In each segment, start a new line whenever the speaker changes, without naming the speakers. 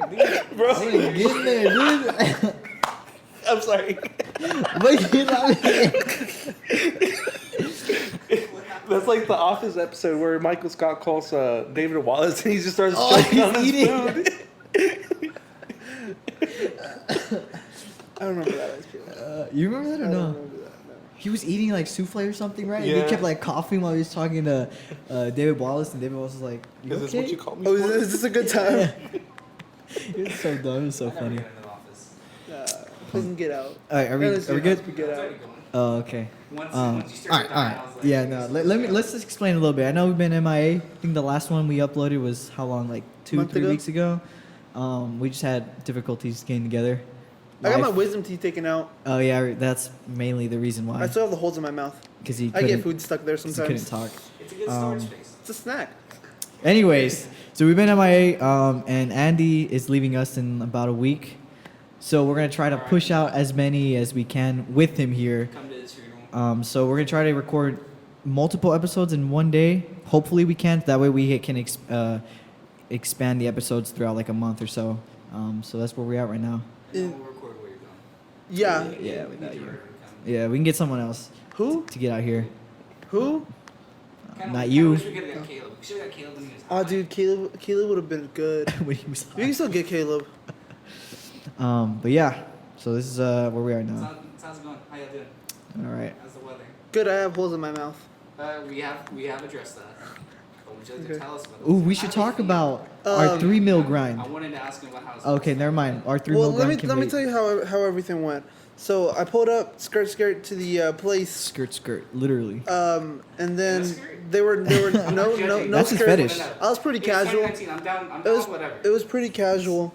Bro.
I ain't getting there, dude.
I'm sorry.
But you not
That's like the Office episode where Michael Scott calls David Wallace and he just starts
Oh,
choking on
he's
his
eating.
food. I don't remember that.
You remember that or
I don't
no?
remember that. No.
He was eating like souffle or something, right? And
Yeah.
he kept like coughing while he was talking to David Wallace, and David Wallace was like, "You
Is
okay?"
this what you call me?
Oh,
for?
is this a good time?
It was so dumb. It was so
I never
funny.
get into the office.
We can get out.
All right, are we
Let's
good?
get
It's
out.
already going.
Oh, okay.
Once you
All
start
right, all
dying,
right.
I was like,
Yeah, no. Let's just explain a little bit. I know we've been MIA. I think the last one we uploaded was how long? Like 2-3
Month ago?
weeks ago. We just had difficulties getting together.
I got my
Life-
wisdom teeth taken out.
Oh yeah, that's mainly the reason
I
why.
still have the holes in my mouth.
Because he
I get
couldn't,
food stuck there
'cause he couldn't
sometimes.
talk.
It's a good storage space.
It's a snack.
Anyways, so we've been MIA, and Andy is leaving us in about a week. So we're gonna try to push out as many as we can with him here.
Come to his funeral.
So we're gonna try to record multiple episodes in one day. Hopefully we can. That way we can expand the episodes throughout like a month or so. So that's where we're at right now.
And then we'll record where you're going.
Yeah.
Yeah,
We
without
need
you.
to come.
Yeah, we can get someone else
Who?
to get out here.
Who?
Kinda-
Not
kinda
you.
wish we could have got Caleb. We should have got Caleb when he was
Oh,
high.
dude, Caleb would have been good.
When he was
You can still get Caleb.
But yeah, so this is where we are now.
How's it going? How y'all doing?
All right.
How's the weather?
Good, I have holes in my mouth.
We have addressed that. But would you like to
Okay.
tell us about
Ooh,
this?
we should
How do you
talk
feel?
about our 3 meal
I
grind.
wanted to ask him about how it's
Okay, never mind. Our 3
Well,
meal
let me
grind.
let me tell you how everything went. So I pulled up skirt to the place,
Skirt, literally.
and then
No skirt?
they were no
That's his
skirt.
fetish.
I was pretty
It's
casual.
2019. I'm down.
It was
whatever.
it was pretty casual.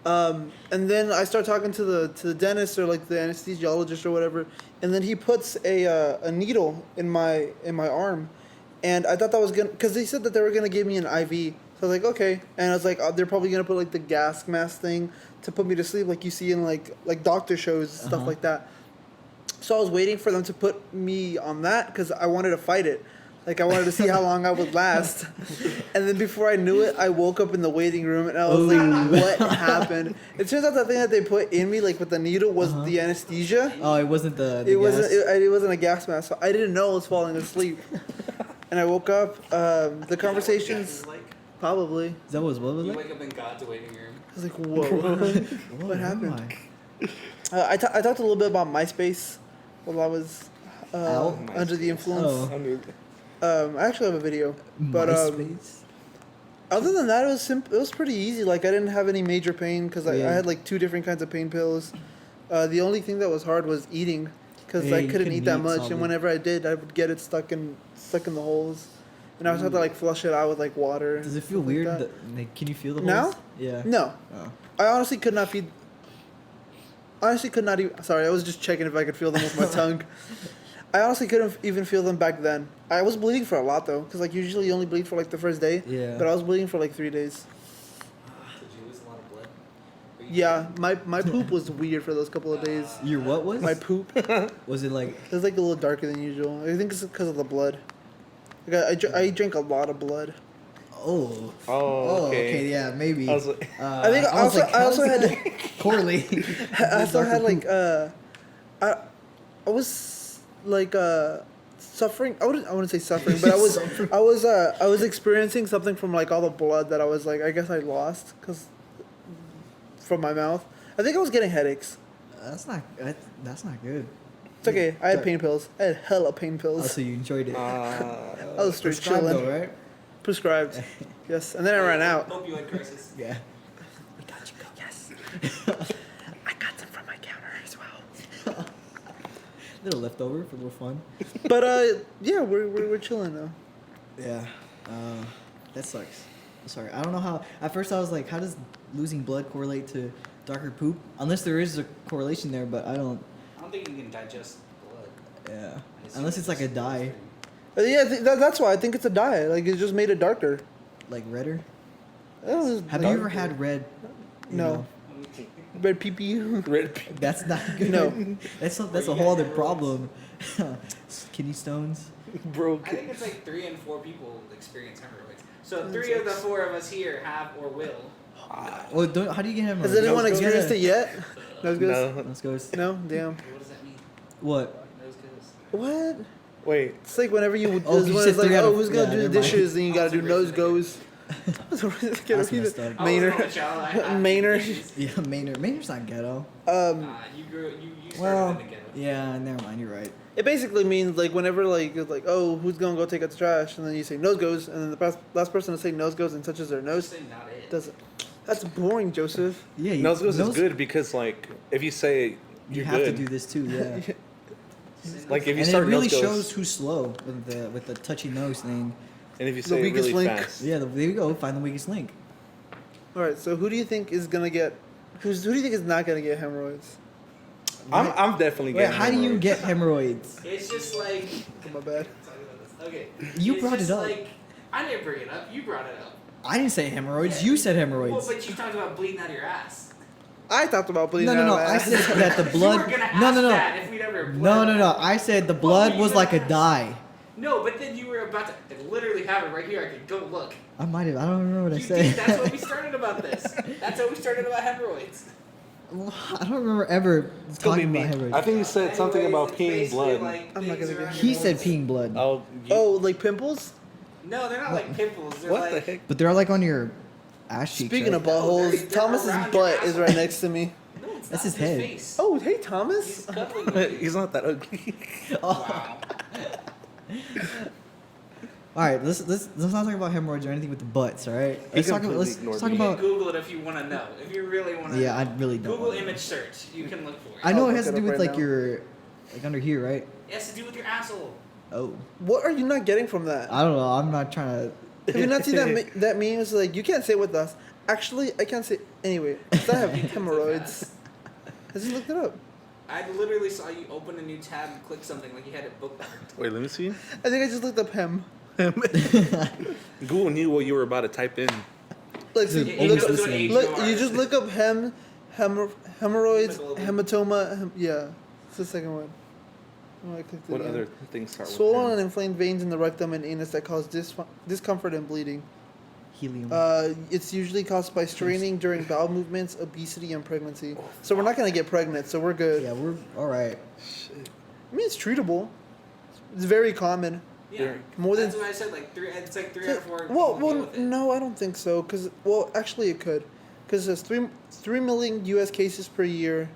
And then I start talking to the dentist or like the anesthesiologist or whatever, and then he puts a needle in my arm, and I thought that was gonna, because they said that they were gonna give me an IV. So I was like, okay, and I was like, oh, they're probably gonna put like the gas mask thing to put me to sleep, like you see in like doctor shows, stuff
Uh-huh.
like that. So I was waiting for them to put me on that because I wanted to fight it. Like, I wanted to see how long I would last. And then before I knew it, I woke up in the waiting room and I was like, what happened? It turns out the thing that they put in me, like with the needle, was the anesthesia.
Oh, it wasn't the
It
gas?
wasn't. It wasn't a gas mask. So I didn't know I was falling asleep. And I woke up. The conversations,
Like,
probably.
Is that what it was
you
like?
wake up in God's waiting room.
I was like, whoa.
What
happened? I talked a little bit about MySpace while I was
Out?
under the influence.
Oh.
I actually have a video, but
MySpace?
other than that, it was pretty easy. Like, I didn't have any major pain because I
Yeah.
had like 2 different kinds of pain pills. The only thing that was hard was eating because
Yeah,
I
you
couldn't
couldn't
eat that
eat
much,
solid.
and whenever I did, I would get it stuck in the holes, and I would have to like flush it out with like water.
Does it feel
stuff like
weird?
that.
Like, can you feel the
Now?
holes? Yeah.
No,
Oh.
I honestly could not feed. Honestly, could not even. Sorry, I was just checking if I could feel them with my tongue. I honestly couldn't even feel them back then. I was bleeding for a lot though, because like usually you only bleed for like the first day.
Yeah.
But I was bleeding for like 3 days.
Did you lose a lot of blood? Or you-
Yeah, my poop was weird for those couple of days.
Your what was?
My poop, it
Was it like?
was like a little darker than usual. I think it's because of the blood. Like I drank a lot of blood.
Oh.
Oh, okay.
Yeah, maybe.
I was like-
I think
was like,
I
how
also
does
had
that correlate.
I also
Darker
had like
poop.
I was like suffering. I wouldn't say suffering, but
Suffering.
I was experiencing something from like all the blood that I was like, I guess I lost from my mouth. I think I was getting headaches.
That's not good.
It's okay. I had pain pills. I had hella pain
Oh,
pills.
so you enjoyed it.
I was straight
Prescribed
chilling.
though, right?
Prescribed. Yes, and then I ran out.
Opioid crisis.
Yeah.
We got you. Yes. I got some from my counter as well.
Little leftover for a little fun.
But yeah, we're chilling though.
Yeah. That sucks. I'm sorry. I don't know how. At first, I was like, how does losing blood correlate to darker poop? Unless there is a correlation there, but I don't.
I don't think you can digest blood.
Yeah. Unless it's like a dye,
Yeah, that's why I think it's a dye. Like it just made it darker.
like redder.
It was
Have you
dark.
ever had red? you
No.
know?
Red pee pee?
Red pee.
That's not good.
No.
That's a whole other problem. Kidney stones.
Bro,
I think it's like 3 and 4 people experience hemorrhoids. So 3 of the 4 of us here have or will.
Well, how do you get hemorrhoids?
Has anyone
Nose goes?
experienced it yet? Nose goes?
No.
Let's go.
No? Damn.
What does that mean?
What?
Nose goes.
What?
Wait.
It's like whenever you
Oh,
it's
you
when
said
it's like,
3 out
oh,
of-
who's gonna
yeah,
do the
never mind.
dishes? Then you gotta do
Observation
nose goes.
That's messed up.
I was
Maynard.
an only child. I had
Maynard.
issues.
Yeah, Maynard. Maynard's not ghetto.
You started
Well,
in the ghetto.
yeah, never mind. You're right.
It basically means like whenever like it's like, oh, who's gonna go take out the trash? And then you say nose goes, and then the last person to say nose goes and touches their nose
Say not it.
doesn't. That's boring, Joseph.
Yeah,
Nose goes is good because, like, if you say
You
you're
have
good,
to do this too. Yeah.
like, if you
And
start
it really
nose goes,
shows who's slow with the touchy nose thing.
and if you say it
weakest
really
link.
fast,
Yeah, there we go. Find the weakest link.
All right, so who do you think is gonna get? Who do you think is not gonna get hemorrhoids?
I'm definitely
Wait,
getting.
how do you
hemorrhoids.
get hemorrhoids?
It's just like.
My bad.
Okay.
You
It's
brought
just
it up.
Like, I didn't bring it up. You brought it up.
I didn't say hemorrhoids.
Yeah.
You said
Well,
hemorrhoids.
but you talked about bleeding out of your ass.
I talked about bleeding
No,
out
no,
of
no.
my
I
ass.
said that the blood.
You were gonna
No,
ask
no, no.
that if we'd ever bled.
No, no, no. I said the blood
were
was
you
like a
gonna
dye.
No, but then you were about to literally have it right here. I could go look.
I might have. I don't remember what I
You
said.
did. That's what we started about this. That's how we started about hemorrhoids.
I don't remember ever
gonna be
talking
me.
about hemorrhoids.
I think you said something
Anyways,
about
it's
peeing
basically
blood.
like
I'm not
things
gonna get-
around
He
your
said
nose.
peeing blood.
Oh,
Oh, like pimples?
No, they're not like pimples. They're
what
like,
the heck?
But they're like on your ass cheeks.
Speaking
right?
of buttholes,
they're
Thomas's
around your
butt is
asshole.
right next to me.
No, it's
That's
not.
his head.
Face.
Oh, hey
He's
Thomas.
cuddling with you.
He's not that ugly.
Wow.
All right, let's not talk about hemorrhoids or anything with the butts. All right,
He
let's talk
completely ignored
talk
me.
You can
about.
Google it if you want to know. If you really want to.
Yeah, I really don't.
Google
wanna know.
image search. You can look for it.
I know
I'll
it has
look
to
it
do
up
with
right
like
now.
your, like under here, right?
It has to do with your asshole.
Oh,
What are you not getting from that?
I don't know. I'm not trying to.
Have you not seen that meme? It's like, you can't say it with us. Actually, I can't say anyway. 'Cause I have hemorrhoids. I just looked it up.
I literally saw you open a new tab and click something like you had it bookmarked.
Wait, let me see.
I think I just looked up hem.
Google knew what you were about to type in.
Like,
Dude,
see,
almost
look,
listening.
look, you just look up hemorrhoids,
Hemoglobin.
hematoma. Yeah, it's the second one. Oh, I clicked it
What
again.
other things start
Swollen
with
and
him?
inflamed veins in the rectum and anus that cause discomfort and bleeding.
Helium.
It's usually caused by straining during bowel movements, obesity, and pregnancy. So we're not gonna get pregnant, so we're good.
yeah, we're all right.
I mean, it's treatable. It's very common.
Yeah.
More than-
That's what I said. Like it's like 3 out of 4.
Well,
people deal with it.
no, I don't think so. Actually, it could, because there's 3 million U.S. cases per year,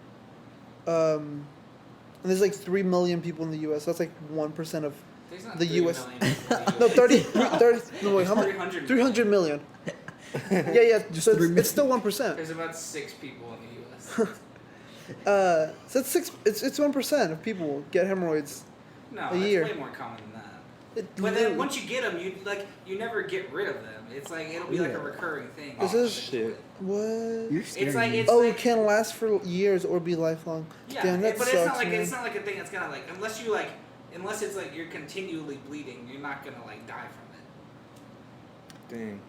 and there's like 3 million people in the U.S. That's like 1% of
There's not
the
3
US
million people in the
no
US.
30. No wait, how much?
300
300 million. Yeah,
Just
so
3
it's still 1%.
There's about 6 people in the U.S.
So it's 6. It's 1% of people get hemorrhoids.
No,
A
it's
year.
way more common than that.
It
But
literally-
then once you get them, you never get rid of them. It's like it'll be like a
Yeah.
recurring thing.
This
Oh,
is-
shit.
what?
You're scaring
It's like
me.
it's
Oh,
like,
it can last for years or be lifelong.
yeah,
Damn, that
but
sucks,
it's not like
man.
it's not like a thing that's gonna like unless it's like you're continually bleeding, you're not gonna like die from it.
Dang.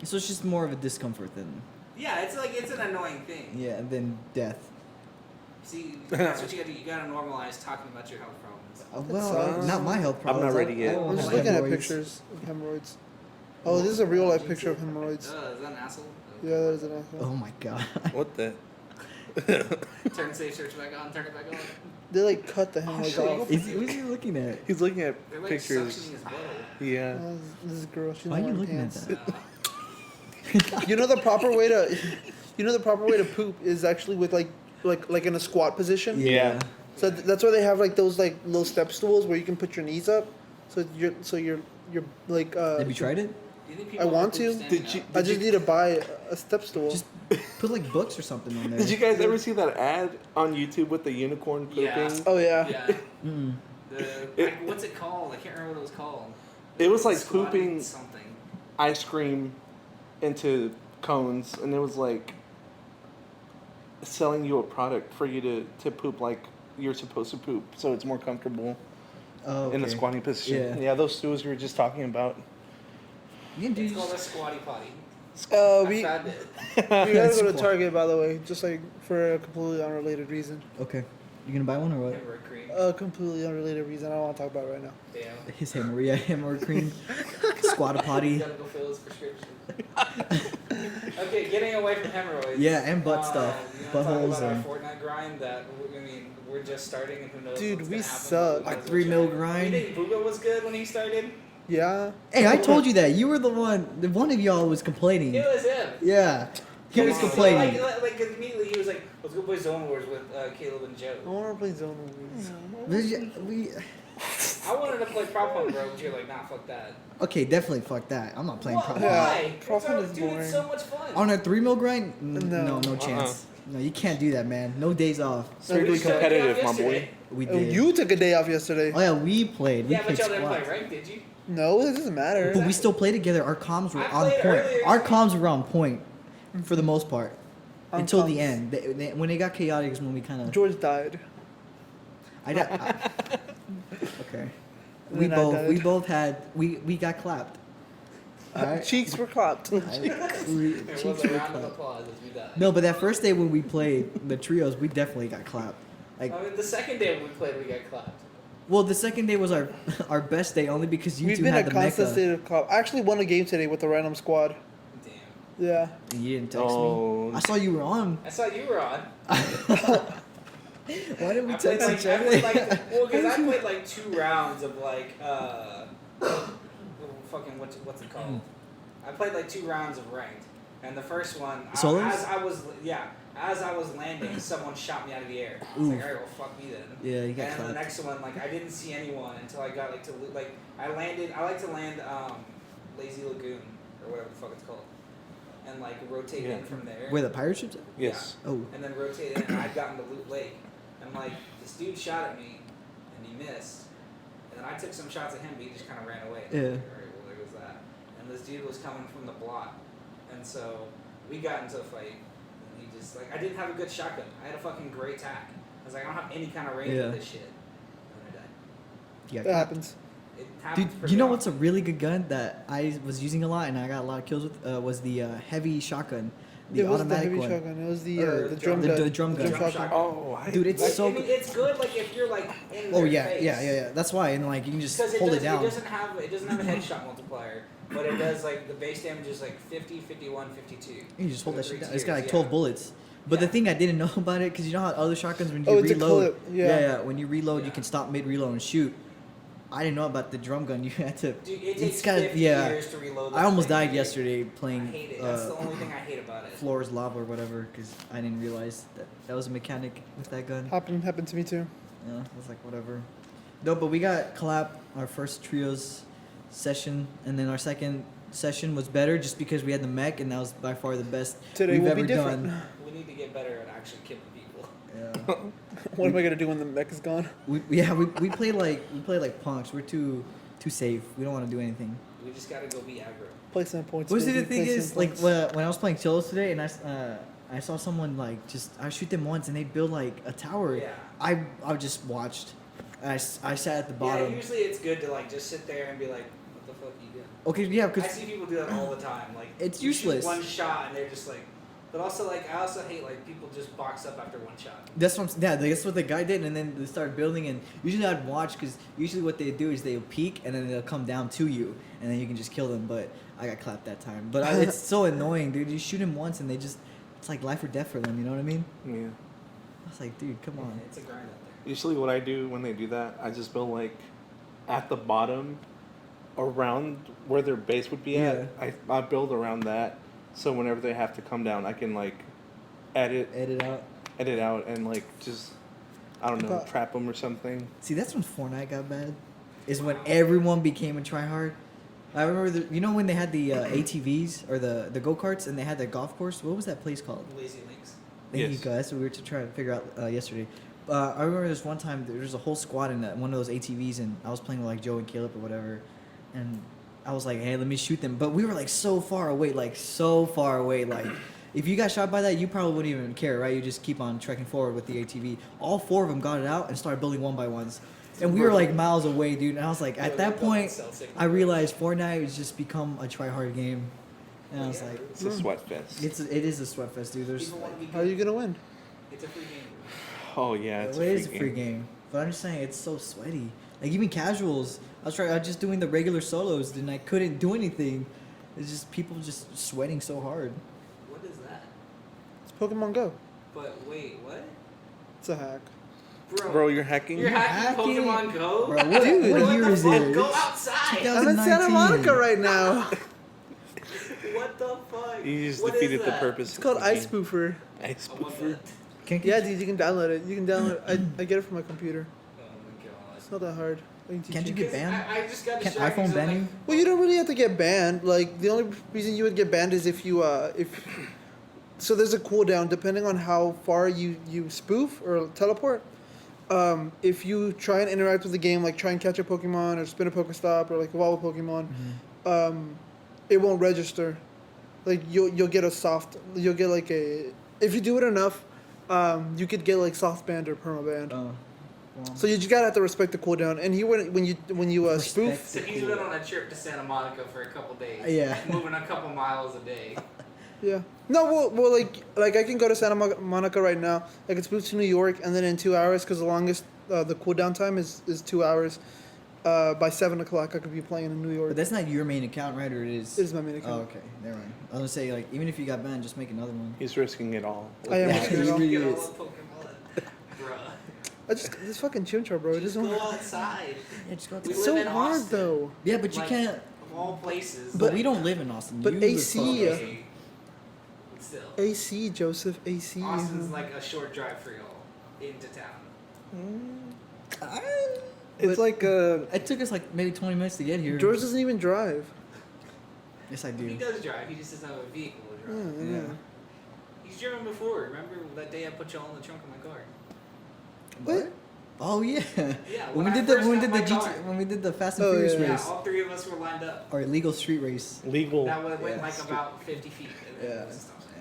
So it's just more of a discomfort than
Yeah, it's like it's an annoying thing.
yeah, than death.
See, that's what you gotta do. You gotta normalize talking about your health problems.
Well,
sucks.
not my health
I'm
problems.
not ready yet.
I don't
I'm just
have
looking at
hemorrhoids.
pictures of hemorrhoids. Oh, this is a real life picture of hemorrhoids.
Is that an asshole?
Yeah, that is an asshole.
Oh my god.
What the?
Turn safe search back on. Turn it back on.
They like cut the hemorrhoids
shit.
off.
Who's he looking at?
He's looking at
They're like
pictures.
suctioning his butthole.
Yeah.
This is a girl. She's
Why are
not
you
wearing
looking at
pants.
that?
You know the proper way to, poop is actually with like in a squat position.
Yeah.
So that's why they have like those like little step stools where you can put your knees up. So you're like.
Have you tried it?
Do you think
I
people
want
poop
to.
standing
Did you-
up?
I just need to buy a step stool.
Just put like books or something on there.
Did you guys ever see that ad on YouTube with the unicorn pooping?
Yeah.
Oh yeah.
Yeah.
Mm.
What's it called? I can't remember what it was called.
It was like
Squatting
pooping
something.
ice cream into cones, and it was like selling you a product for you to poop like you're supposed to poop, so it's more comfortable
Oh,
in the
okay.
squatting position.
Yeah.
Yeah, those stools you were just talking about.
You can do
It's called a squatty potty.
We
I found it.
we gotta go to
Squat.
Target, by the way, just like for a completely unrelated reason.
Okay. You gonna buy one or what?
Hemorrhoid cream.
A completely unrelated reason. I don't want to talk about it right now.
Damn.
His hemorrhoid cream, squat
You
potty.
gotta go fill his prescription. Okay, getting away from hemorrhoids.
Yeah, and butt stuff.
You want to
Buttholes
talk about
and-
our Fortnite grind that, I mean, we're just starting and who knows
Dude,
what's
we
gonna happen,
suck.
but we
Like
might as
3
well
mil
try.
grind.
You think Booga was good when he started?
Yeah.
Hey, I told you that. You were the one of y'all was complaining.
It was him.
Yeah. He was
So,
complaining.
Like immediately he was like, let's go play Zone Wars with Caleb and
I
Joe.
want to play Zone Wars.
We,
I wanted to play Prop Hunt, bro, but you're like, nah, fuck that.
okay, definitely fuck that. I'm not playing
What?
Prop.
Yeah.
Why?
Prop Hunt is
Dude,
boring.
it's so much fun.
On a 3 mil grind?
No.
No chance. No, you can't do that, man. No days off.
Strictly
We started
competitive,
off
my boy.
yesterday.
We
Oh,
did.
you took a day off yesterday.
Oh yeah, we played. We
Yeah, but
played
y'all didn't play
squad.
rank, did you?
No, it doesn't matter.
But we still played together. Our comms were
I
on
played
point.
earlier.
Our comms were on point for the most part.
On
Until the
comms.
end. When it got chaotic is when we kind of...
George died.
Okay.
And
We
then I died.
both had... We got clapped. Alright?
Cheeks were clapped.
We-
There
cheeks
was a
were
round of
clapped.
applause as we died.
No, but that first day when we played the trios, we definitely got clapped. Like,
I mean, the second day when we played, we got clapped.
well, the second day was our our best day only because you
We've
two
been
had
a
the
constant
mecha.
state of clap. I actually won a game today with a random squad.
Damn.
Yeah.
And you didn't text
Oh.
me. I saw you were on.
I saw you were on.
Why did we
I played
text
like,
each
I
other?
played like, well, because I played like 2 rounds of like, fucking what's it called? I played like 2 rounds of ranked, and the first one,
Solos?
as I was landing, someone shot me out of the air. I was like,
Oof.
alright, well, fuck me then.
Yeah, you got
And the
clapped.
next one, like, I didn't see anyone until I got like to like I like to land Lazy Lagoon or whatever the fuck it's called, and like rotate
Yeah.
in from there.
Where the pirate ships? At?
Yes.
Oh,
And then rotate in, and I'd gotten to Loot Lake, and like this dude shot at me, and he missed, and then I took some shots at him, but he just kind of ran away.
Yeah.
Alright, well there goes that. And this dude was coming from the block, and so we got into a fight, and he just like I didn't have a good shotgun. I had a fucking great tack. I was like, I don't have any kind of range
Yeah.
with this shit. And I died.
you got
That
clapped.
happens.
It
Dude,
happens pretty
you know
often.
what's a really good gun that I was using a lot and I got a lot of kills with? Was the heavy shotgun, the
It was the
automatic
heavy
one.
shotgun. It was the
Or
the drum
the
gun.
drum gun.
shotgun.
shotgun.
Oh,
Dude, it's
Like,
so
I mean,
good.
it's good like if you're like in
Oh
their
yeah,
face.
yeah. That's why, and like you can just
Because
hold
does,
it down.
doesn't have a headshot multiplier, but it does like the base damage is like 50, 51, 52.
You just hold
For
that
the
shit down.
3
It's got like
tiers,
12
yeah.
bullets. But the
Yeah.
thing I didn't know about it, because you know how other shotguns when you
Oh, it's a
reload,
clip, yeah.
when you reload, you
Yeah.
can stop mid reload and shoot. I didn't know about the drum gun. You had to.
Dude, it
It's
takes
gotta-
50
yeah.
years to reload.
I
that
almost
thing,
died
dude.
yesterday
I
playing
hate it. That's the only thing I hate about it.
Floor's Lava or whatever, because I didn't realize that was a mechanic with that gun.
Happened to me too.
Yeah, I was like, whatever. No, but we got collab our first trios session, and then our second session was better just because we had the mech, and that was by far the best
Today
we've
will
ever
be different.
done.
We need to get better at actually killing people.
Yeah.
What am I gonna do when the mech is gone?
we play like punks. We're too safe. We don't want to do anything.
We just gotta go be aggro.
Play some points.
But see,
baby,
the thing
play
is,
some
like
points.
when I was playing Chillos today, and I saw someone like I shoot them once, and they build like a tower.
Yeah.
I just watched. I sat at the
Yeah,
bottom.
usually it's good to like just sit there and be like, what the fuck are you doing?
Okay, yeah,
I
because
see people do that all the time. Like
It's
you shoot
useless.
one shot and they're just like, but also like I also hate like people just box up after one shot.
that's what the guy did, and then they started building. And usually I'd watch because usually what they do is they'll peek and then they'll come down to you, and then you can just kill them. But I got clapped that time. But it's so annoying, dude. You shoot him once and it's like life or death for them. You know what I mean?
Yeah.
I was like, dude, come on.
It's a grind out there.
Usually, what I do when they do that, I just build like at the bottom, around where their base would be
Yeah.
at. I build around that, so whenever they have to come down, I can like edit
Edit out.
and like just I don't know,
But-
trap them or something.
See, that's when Fortnite got bad. Is when everyone became a tryhard. I remember, you know when they had the ATVs or the go karts and they had the golf course. What was that place called?
Lazy links.
There you
Yes.
go. That's what we were trying to figure out yesterday. I remember this one time there was a whole squad in one of those ATVs, and I was playing with like Joe and Caleb or whatever, and I was like, "Hey, let me shoot them," but we were like so far away, like if you got shot by that, you probably wouldn't even care, right? You just keep on trekking forward with the ATV. All 4 of them got it out and started building one by ones, and we were like miles away, dude. And I was like, at that point, I realized Fortnite has just become a try-hard game, and I was like,
It's a sweat fest.
it is a sweat fest, dude. There's
People want to be
How are you
good.
gonna win?
It's a free game.
Oh yeah, it's
it is a free game. But I'm just saying it's so sweaty. Like even casuals, I was just doing the regular solos and I couldn't do anything. It's just people just sweating so hard.
What
Pokemon Go.
But wait, what?
It's a hack.
Bro, you're hacking?
You're hacking
hacking?
Pokemon Go?
Bro, what year
the
is
fuck?
it?
Go outside.
2000.
I'm in Santa
2019.
Monica right now.
What the fuck?
You just
What is
defeated the
that?
purpose.
It's
of
called
the
Ice
game.
Spoofer.
Ice
I want
Spoofer.
that.
Can't
Yeah, dude, you can download it. You can download it. I get it from my computer.
Oh my god.
It's not that hard. I can teach
Can't you
you.
get banned?
I just got
Can
distracted,
iPhone
so
ban
like,
you?
Well, you don't really have to get banned. Like the only reason you would get banned is if you so there's a cooldown depending on how far you spoof or teleport. If you try and interact with the game, like try and catch a Pokemon or spin a Pokestop or like evolve a Pokemon, it won't register. Like you'll get like a, if you do it enough, you could get like soft banned or perma banned.
Well,
So you just gotta have to respect the cooldown. And when you spoof,
Respect.
So he's been on a trip to Santa Monica for a couple days.
Yeah.
Moving a couple miles a day.
yeah. No, well, like I can go to Santa Monica right now. I can spoof to New York, and then in 2 hours, because the longest the cooldown time is 2 hours. By 7 o'clock, I could be playing in New York.
but that's not your main account, right? Or it is?
It is my main
Oh,
account.
okay. Never mind. I was gonna say, like, even if you got banned, just make another one.
He's risking it all.
I am
Yeah,
risking it
he
all.
really
Get all
is.
the Pokemon. Bruh.
This fucking Chimchar, bro. It
Just
doesn't.
go outside.
Yeah, just go
We
It's
live
so
in
hard
Austin.
though.
Yeah, but you
Like,
can't.
Of all places.
But we don't live in Austin.
but
You live
AC,
far away.
Okay. But still.
AC, Joseph, AC.
Austin's like a short drive for y'all into town.
It's
But-
like
It took us like maybe 20 minutes to get here.
George doesn't even drive.
Yes, I
He
do.
does drive. He just doesn't have a vehicle to drive.
Yeah.
Yeah.
He's driven before. Remember that day I put y'all in the trunk of my car?
What?
Oh yeah.
Yeah,
When
when
we
I
did the
first
when we
got
did the
my
GT,
car.
when we did the Fast and
Oh,
Furious
yeah.
Yeah,
race
all three of us were lined up.
or illegal street race.
legal.
That went
Yeah.
like about 50 feet. And then
Yeah.
it was a stop sign.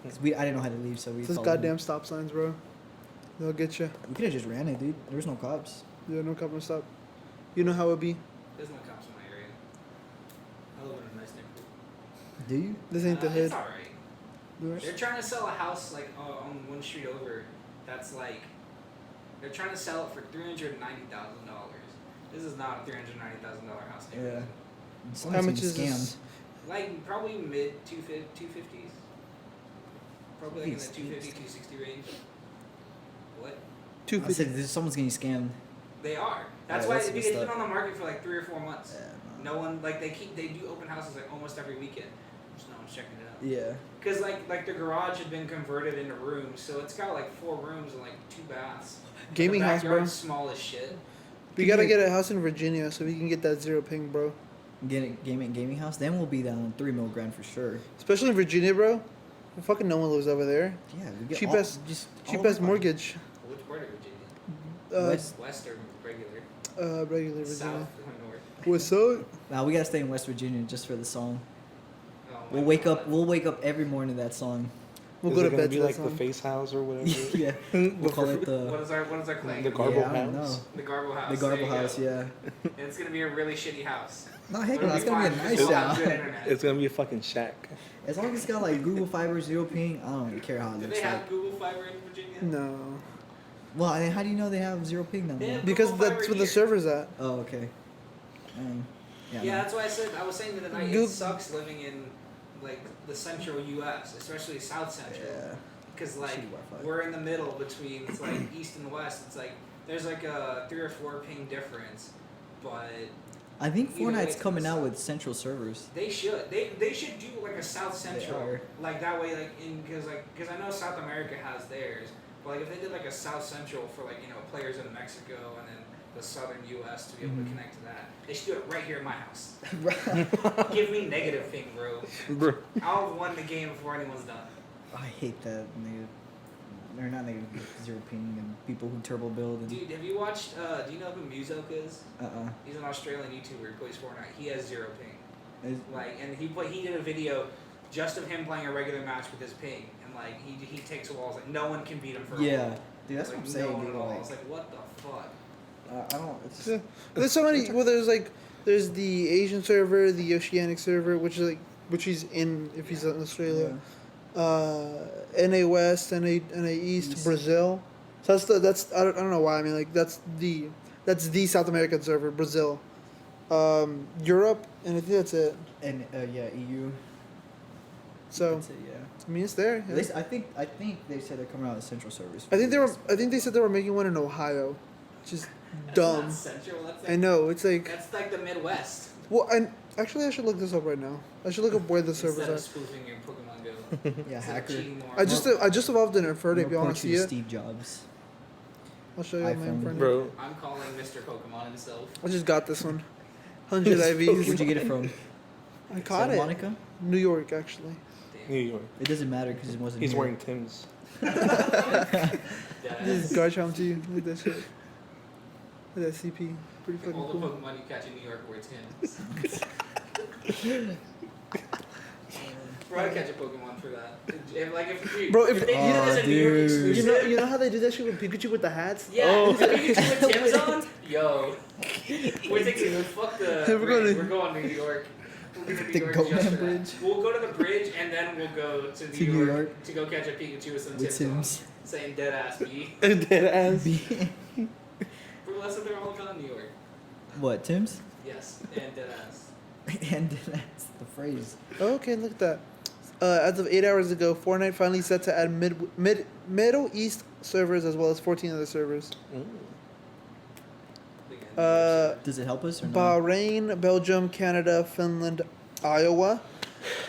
Yeah. 'Cause I didn't know how to leave, so we.
It's those
followed
goddamn
them.
stop signs, bro. They'll get you.
We could have just ran it, dude. There was no cops.
Yeah, no cop, no stop. You know how it be.
There's no cops in my area. I live in a nice neighborhood.
Do you?
This ain't the
It's
hood.
alright.
Yours?
They're trying to sell a house like on one street over. That's like they're trying to sell it for $390,000. This is not a $390,000 house.
Yeah.
neighborhood.
How much
getting
is this?
Like probably mid 250s. Probably like in the
Jeez,
250, 260 range. What?
I said someone's getting scammed.
They are. That's
Yeah,
why
that's
it's
messed
been
up.
on the market for like 3 or 4 months.
Yeah.
No one like they do open houses like almost every weekend. Just no one's checking it out.
Yeah.
Cause like the garage had been converted into rooms, so it's got like 4 rooms and like 2 baths.
Gaming
the
house, bro.
backyard's small as shit.
We gotta get a house in Virginia so we can get that zero ping, bro.
Get a gaming house. Then we'll be down $3 million for sure.
Especially in Virginia, bro. Fucking no one lives over there.
Yeah. We get
Cheapest- Cheapest mortgage.
Which part of Virginia? West or regular?
Regular Virginia.
South or north?
What's up?
Nah, we gotta stay in West Virginia just for the song.
Oh my
We'll wake
God.
up. We'll wake up every morning to that song.
We'll
Is
go
it
to
gonna
bed
be
to that
like the
song.
face house or whatever?
Yeah. We'll call it
What
the
is our claim?
The Garbo
I don't
House?
know.
The Garbo House.
The
There
Garbo
you
House.
go.
Yeah.
And it's gonna be a really shitty house.
No, heck
It'll
no. It's gonna be a
fine,
nice
just we'll have
house.
good internet.
It's gonna be a fucking shack.
As long as it's got like Google Fiber, zero ping, I don't care how it
Do
looks
they
like.
have Google Fiber in Virginia?
No.
Well, I mean, how do you know they have zero ping down
They
there?
have
Because
Google
that's
Fiber
where the
here.
server's at.
Oh, okay.
Yeah,
no.
that's why I was saying the other night,
Goog-
it sucks living in like the central U.S., especially South Central,
Yeah.
because like
Shitty Wi-Fi.
we're in the middle between it's like east and west. It's like there's like a 3 or 4 ping difference, but
I think
Either way,
Fortnite's
it's
coming
gonna
out
suck.
with central servers.
they should do like a South Central,
are.
like that way, like in because I know South America has theirs, but like if they did like a South Central for like players in Mexico and then the southern U.S. to be able to
Mhm.
connect to that, they should do it right here in my house.
I
Give me negative ping, bro.
Bro.
I'll have won the game before anyone's done.
hate that negative. They're not negative zero ping and people who turbo build and.
Dude, have you watched? Do you know who Muzoke is?
Uh-uh.
He's an Australian YouTuber who plays Fortnite. He has 0 ping.
Is-
Like, and he did a video just of him playing a regular match with his ping, and like he takes walls. Like no one can beat him for a
Yeah.
wall.
Dude, that's
like,
what I'm saying.
No one
Dude,
at all.
like,
It's like what the fuck.
I don't. It's just,
Yeah. There's so many. Well, there's the Asian server, the Oceanic server, which he's in if he's in Australia. NA West, NA East,
East.
Brazil. So that's I don't know why. I mean, like that's the South American server, Brazil, Europe, and I think that's it.
And yeah, EU.
So
That's it, yeah.
I mean, it's there.
At least I think they said they're coming out with central servers.
I think they said they were making one in Ohio. Just
That's
dumb.
Not central. That's like,
I know. It's like.
That's like the Midwest.
Well, actually, I should look this up right now. I should look up where the servers
Instead
are.
of spoofing your Pokemon Go.
Yeah,
Instead of
hacker.
cheating more.
I just evolved an Infernape. If you want to see it,
Steve Jobs.
I'll show you my
iPhone.
Infernape.
Bro,
I'm calling Mr. Pokemon himself.
I just got this one. 100
Where'd
IVs.
you get it from?
I caught
Santa
it.
Monica?
New York, actually.
New York.
It doesn't matter because it wasn't.
He's
here.
wearing Tim's.
This is Garchomp to you. Look at that shit. Look at that CP. Pretty fucking
All the
cool.
Pokemon you catch in New York were Tim's. Bro, I'd catch a Pokemon for that.
Bro,
if they did it as a New York
dude.
exclusive.
You know how they do that shit with Pikachu with the hats?
Yeah,
Oh.
if Pikachu with Tim's on? Yo. We're thinking, fuck the
Hey, we're
bridge.
going
We're going to New York. We're going to New
The
York
Goatman
just for that.
Bridge?
We'll go to the bridge and then we'll go to
To
New
New
York,
York.
to go catch a Pikachu with some
With
Tim's
Tim's.
on. Saying dead ass B.
Dead ass.
Bro, that's what they're all about in New York.
What, Tim's?
Yes, and dead ass.
And that's the phrase.
Oh, okay, look at that. As of 8 hours ago, Fortnite finally set to add Middle East servers as well as 14 other servers.
Does it help us or not?
Bahrain, Belgium, Canada, Finland, Iowa,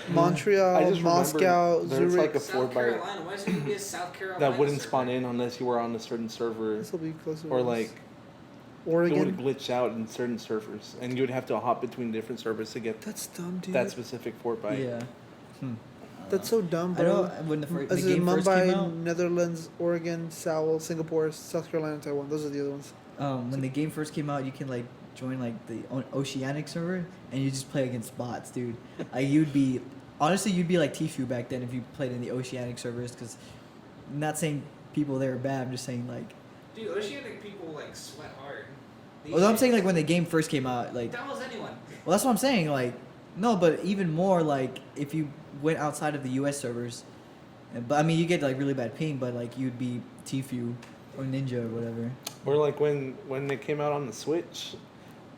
I
Montreal,
just remember
Moscow,
there's
Zurich.
like a
South
4x
Carolina. Why should it be a South Carolina?
that wouldn't
server?
spawn in unless you were on a certain server,
This will be closer.
or
to
like
us.
it would
Oregon.
glitch out in certain servers, and you would have to hop between different servers to get
That's dumb, dude.
that specific 4x.
Yeah. Hmm.
That's so dumb,
I know
bro.
when the
This is
game first came out.
Mumbai, Netherlands, Oregon, Seoul, Singapore, South Carolina, and Taiwan. Those are the other ones.
When the game first came out, you can like join like the Oceanic server, and you just play against bots, dude. You'd be like Tfue back then if you played in the Oceanic servers. Because, I'm not saying people there are bad. I'm just saying like.
Dude, Oceanic people like sweat hard.
Well, I'm saying like when the game first came out, like.
That was anyone.
Well, that's what I'm saying. Like, no, but even more like if you went outside of the U.S. servers, but I mean you get like really bad ping, but like you'd be Tfue or Ninja or whatever.
Or like when it came out on the Switch.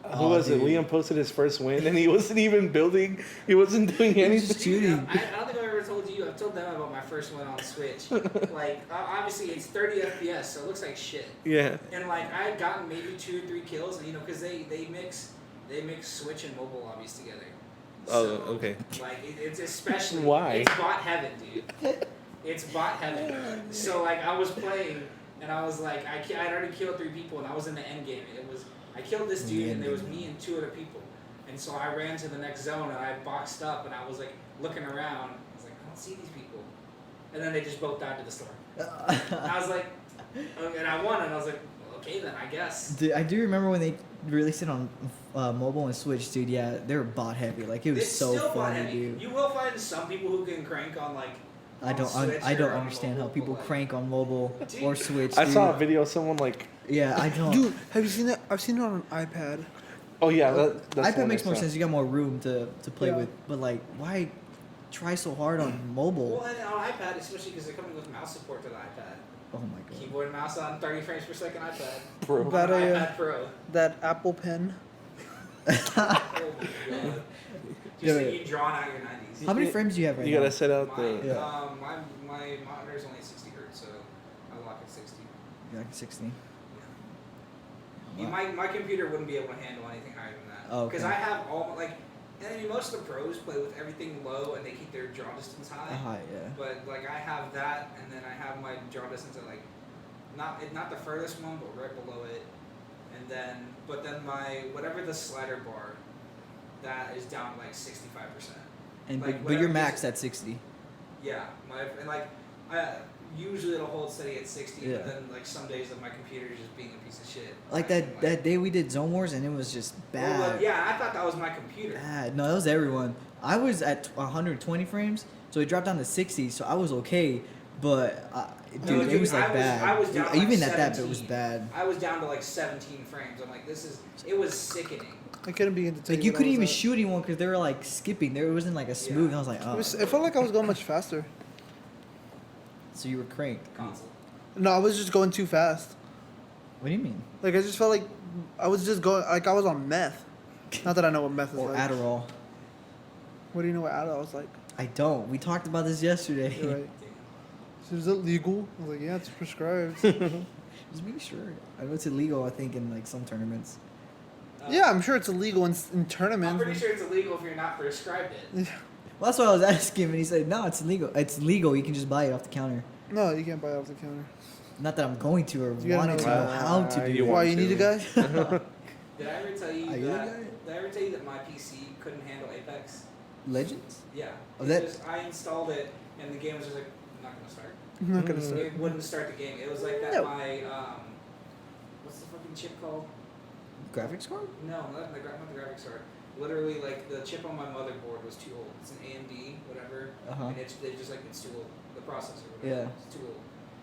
Who
Oh,
was it?
dude.
Liam posted his first win, and he wasn't even building. He wasn't doing
He was
anything.
just shooting.
I don't think I've ever told you. I've told them about my first one on Switch. Like, obviously it's 30 FPS, so it looks like shit.
Yeah.
And like I had gotten maybe 2 or 3 kills, and because they mix Switch and mobile obbies together.
Oh,
So,
okay.
Like it's especially
Why?
It's bot heaven, dude. It's bot heaven. So like I was playing, and I was like I'd already killed 3 people, and I was in the end game. I killed this dude, and there was me and 2 other people. And so I ran to the next zone, and I boxed up, and I was like looking around. I was like, I don't see these people. And then they just both died to the storm. I was like, and I won, and I was like, well, okay then, I guess.
Dude, I do remember when they released it on mobile and Switch, dude. Yeah, they were bot heavy. Like it was
It's
so
still
funny,
heavy.
dude.
You will find some people who can crank on like.
I
on
don't
Switch
I don't
or on
understand
mobile,
how people
but, like,
crank on mobile
Dude.
or Switch.
I
dude.
saw a video of someone like,
Yeah, I don't.
Dude, have you seen that? I've seen it on an iPad.
oh yeah, that's the
iPad
one
makes
I
more
saw.
sense. You got more room to play
Yeah.
with. But like, why try so hard on mobile?
Well, and on iPad, especially because they're coming with mouse support to the iPad.
Oh my god.
Keyboard and mouse on 30 frames per second iPad.
Bro.
On
That,
iPad Pro.
That Apple Pen.
Oh my god.
Yeah,
Just
but-
you drawn out your 90s.
How many frames do you have right
You
now?
gotta set out
My,
the.
Yeah.
my monitor is only 60 hertz, so I lock at 60.
You're like 60.
Yeah, my computer wouldn't be able to handle anything higher than that.
Oh, okay.
Because I have all like, and I mean most of the pros play with everything low and they keep their draw distance high.
Yeah.
But like I have that, and then I have my draw distance at like, not the furthest one, but right below it, and then my whatever the slider bar, that is down to like 65%.
And
Like,
but you're
whatever
maxed
gives-
at 60.
Yeah, and like usually it'll hold steady at 60,
Yeah.
but then like some days that my computer is just being a piece of shit.
Like
I
that
can,
that day we did Zone Wars and it was just bad.
Well, yeah, I thought that was my computer.
Bad. No, that was everyone. I was at 120 frames, so it dropped down to 60, so I was okay. But dude,
dude,
it was
I
like
was-
bad.
I was down like
Even at that, but it was
17.
bad.
I was down to like 17 frames. I'm like, it was sickening.
I couldn't begin to tell
Like you
what I
couldn't
was
even
at.
shoot anyone because they were like skipping. There wasn't like a smooth. And I was like, oh.
It felt like I was going much faster.
So you were cranked.
Console.
No, I was just going too fast.
What do you mean?
Like I just felt like I was just going like I was on meth. Not that I know what meth is
Or
like.
Adderall.
What do you know what Adderall was like?
I don't. We talked about this yesterday.
You're right. So is it legal? I was like, yeah, it's prescribed.
Just make sure. I know it's illegal. I think in like some tournaments.
Yeah, I'm sure it's illegal in
I'm
tournaments.
pretty sure it's illegal if you're not prescribed it.
Well, that's what I was asking him, and he said, "No, it's illegal. It's legal. You can just buy it off the counter.
No, you can't buy it off the counter.
Not that I'm going to or
You gotta
wanting
know
to know
that.
how to do
You
it."
want
Why, you
to.
need a guy?
Did I ever tell you
Are you the
that?
guy?
Did I ever tell you that my PC couldn't handle Apex?
Legends?
Yeah.
Oh,
It
that-
just, I installed it and the game was just like, not gonna start.
I'm not gonna start.
It wouldn't start the game. It was like that.
No.
My what's the fucking chip called?
Graphics card?
No, not the graphics card. Literally, like the chip on my motherboard was too old. It's an AMD, whatever,
Uh-huh.
and it's too old. The processor, whatever,
Yeah.
it's too old.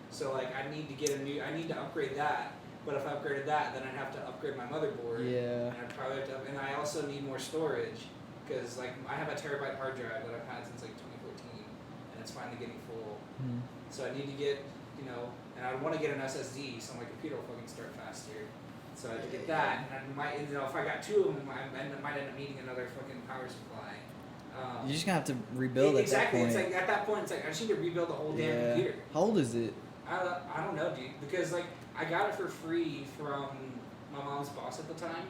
So like, I need to upgrade that. But if I upgraded that, then I'd have to upgrade my motherboard.
Yeah.
And I'd probably have to, and I also need more storage because like I have a terabyte hard drive that I've had since like 2014, and it's finally getting full.
Hmm.
So I need to get, and I want to get an SSD so my computer will fucking start faster. So I have to get that, and I might, if I got two of them, I might end up needing another fucking power supply.
You're just gonna have to rebuild
exactly.
at that point.
It's like at that point, it's like I just need to rebuild the whole damn
Yeah.
computer.
How old is it?
I don't know, dude, because like I got it for free from my mom's boss at the time,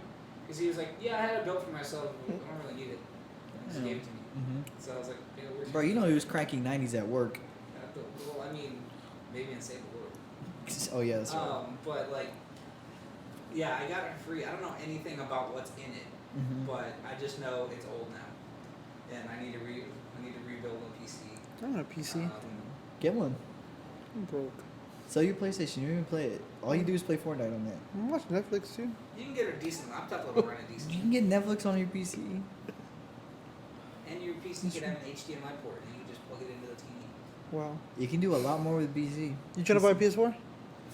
because he was like, yeah, I had it built for myself, but I don't really need it. And he just gave it to me.
Mm-hmm.
So I was like, yeah, where's
Bro, you know he was cracking 90s at work.
Well, I mean, maybe in St. Louis.
Oh yeah, that's right.
But like, yeah, I got it for free. I don't know anything about what's in it,
Mm-hmm.
but I just know it's old now, and I need to rebuild a PC.
I don't have a PC.
Get one.
I'm broke.
Sell your PlayStation. You don't even play it. All you do is play Fortnite on that.
I'm watching Netflix too.
You can get a decent laptop that'll run it decent,
You can get Netflix on your PC.
and your PC can have an HDMI port, and you can just plug it into the TV.
Wow.
You can do a lot more with PC.
You trying to buy a PS4?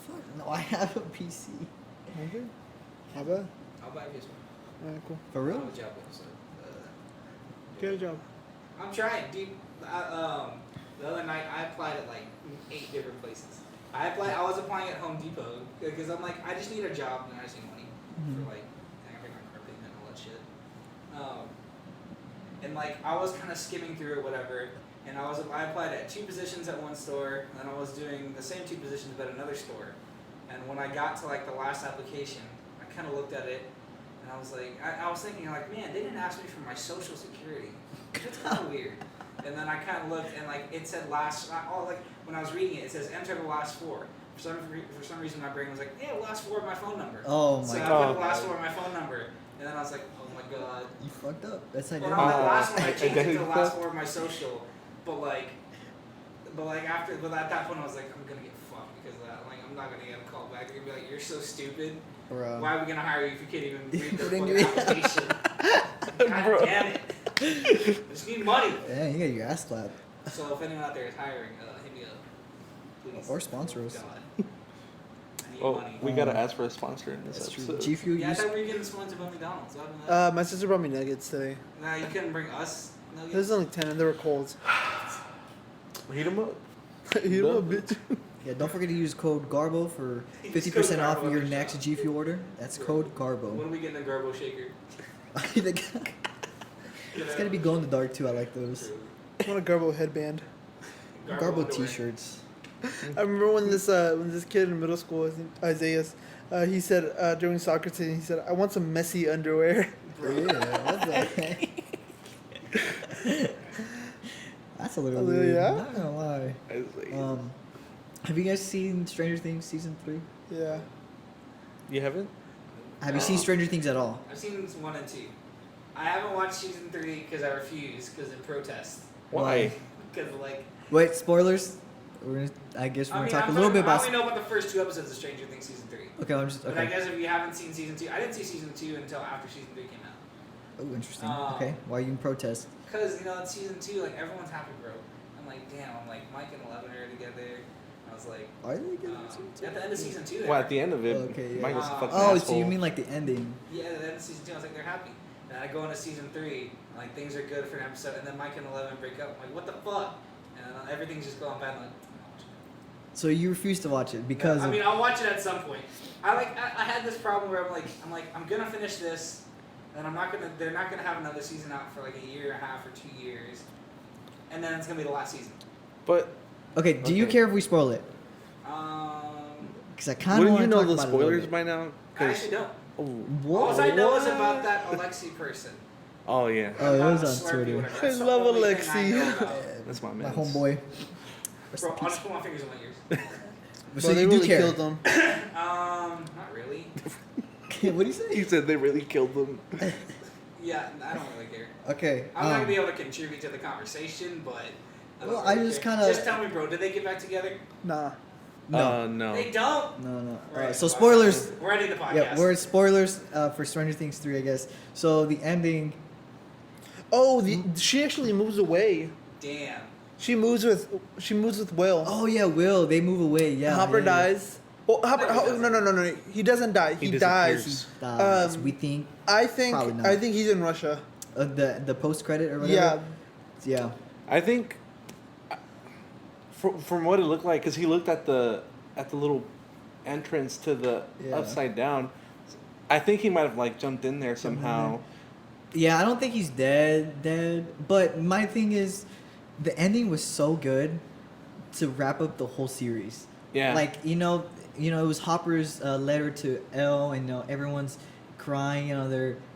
Fuck no, I have a PC.
Okay. How bad?
I'll buy a PS1.
Alright, cool.
For
I
real?
have a job with, so.
Get a job.
I'm trying, dude. The other night I applied at like 8 different places. I was applying at Home Depot because I'm like, I just need a job and I just need money
Mhm.
for like, I gotta pay my car payment and all that shit. And like, I was kind of skimming through it, whatever. And I applied at 2 positions at one store, and I was doing the same 2 positions but at another store. And when I got to like the last application, I kind of looked at it, and I was like, I was thinking like, man, they didn't ask me for my social security. That's kind of weird. And then I kind of looked, and like it said when I was reading it, it says enter the last 4. For some reason, my brain was like, yeah, last 4 of my phone number.
Oh my
so I
god.
put the last 4 of my phone number, and then I was like, oh my god.
You fucked up. That's how you
Well,
do
on
it.
that last one, I changed it to the
identity
last
theft?
4 of my social, but at that point, I was like, I'm gonna get fucked because of that. Like, I'm not gonna get a call back. They're gonna be like, you're so stupid.
Bro.
Why are we gonna hire you if you can't even read the
Didn't
fucking
give me-
application? God
Bro.
damn it! I just need money.
Yeah, you got your ass clapped.
So if anyone out there is hiring, hit me up, please.
Or sponsor us.
God. I need
Oh,
money.
we gotta ask for a sponsor in this
That's true.
episode.
G Fuel
Yeah, I
used.
thought we were getting sponsored by McDonald's. What happened to that?
My sister brought me nuggets today.
Nah, you couldn't bring us nuggets.
There's only 10 and they were cold.
Heat 'em up.
You know, bitch.
Yeah, don't forget to use code Garbo for
Use
50%
code
off
Garbo
your
at the
next
shop.
G Fuel order. That's code
When
Garbo.
are we getting a Garbo shaker?
It's gotta be glow in the dark too. I like those.
I want a Garbo headband.
Garbo
underwear.
T-shirts.
I remember when this kid in middle school, I think Isaiah, he said during soccer season, he said, "I want some messy underwear."
Yeah, what the heck? That's a little
A little,
weird.
yeah?
Not gonna lie.
I was like,
Have you guys seen Stranger Things season 3?
Yeah.
you haven't?
Have you seen Stranger Things at all?
I've seen 1 and 2. I haven't watched season 3 because I refuse because of protest.
Why?
Because like.
Wait, spoilers. I guess we're gonna talk a little bit
I
about.
only know about the first 2 episodes of Stranger Things season 3.
Okay, I'm just
But I
okay.
guess if you haven't seen season 2, I didn't see season 2 until after season 3 came out.
Oh, interesting.
Um,
Okay, why are you in protest?
Because in season 2, like everyone's happy, bro. I'm like, damn. I'm like, Mike and 11 are together. I was like,
Are they good?
at the end of season 2,
Well, at the end of it,
Okay, yeah.
Mike was a fucking
Oh,
asshole.
so you mean like the ending?
yeah, at the end of season 2, I was like, they're happy. And I go into season 3, and, like things are good for an episode, and then Mike and 11 break up. I'm like, what the fuck? And then everything's just going bad. I'm like,
So you refuse to watch it because
I
of,
mean, I'll watch it at some point. I had this problem where I'm gonna finish this, and they're not gonna have another season out for like a year and a half or 2 years, and then it's gonna be the last season.
But
Okay, do you
Okay.
care if we spoil it? Because I kind of
wouldn't
want
you
to
know
talk
the
about it a little
spoilers
bit.
by now?
I actually don't.
Oh,
All I know is
What?
about that Alexi person.
Oh yeah,
Oh, it
Not
was
the
on
Slurpee,
Twitter.
whatever.
I
That's the
love
only thing I
Alexi.
know about.
that's my
My
man.
homeboy. Rest
Bro,
in
I'll
peace.
just put my fingers in my ears.
So
Well, they
you
really
do care.
killed them.
Not really.
What do you say?
He said they really killed them.
Yeah, I don't really care.
Okay.
I'm not gonna be able to contribute to the conversation, but.
Well,
don't
I
really
just
care.
kinda-
Just tell me, bro. Did they get back together?
Nah.
No.
No.
They don't.
No.
Right.
So spoilers.
We're ending the podcast.
Yeah, we're spoilers for Stranger Things 3, I guess. So the ending.
Oh, she actually moves away.
Damn.
She moves with Will.
Oh yeah, Will. They move away. Yeah.
Hopper
yeah.
dies. Well, Hopper.
No, he doesn't.
No. He doesn't die. He dies.
disappears.
Dies.
Um,
We think
I
Probably not.
think he's in Russia.
the post credit or
Yeah.
whatever. Yeah.
I think, from what it looked like, because he looked at the little entrance to the
Yeah.
upside down. I think he might have like jumped in there somehow.
Yeah, I don't think he's dead. But my thing is, the ending was so good to wrap up the whole series.
Yeah.
Like it was Hopper's letter to Elle, and everyone's crying.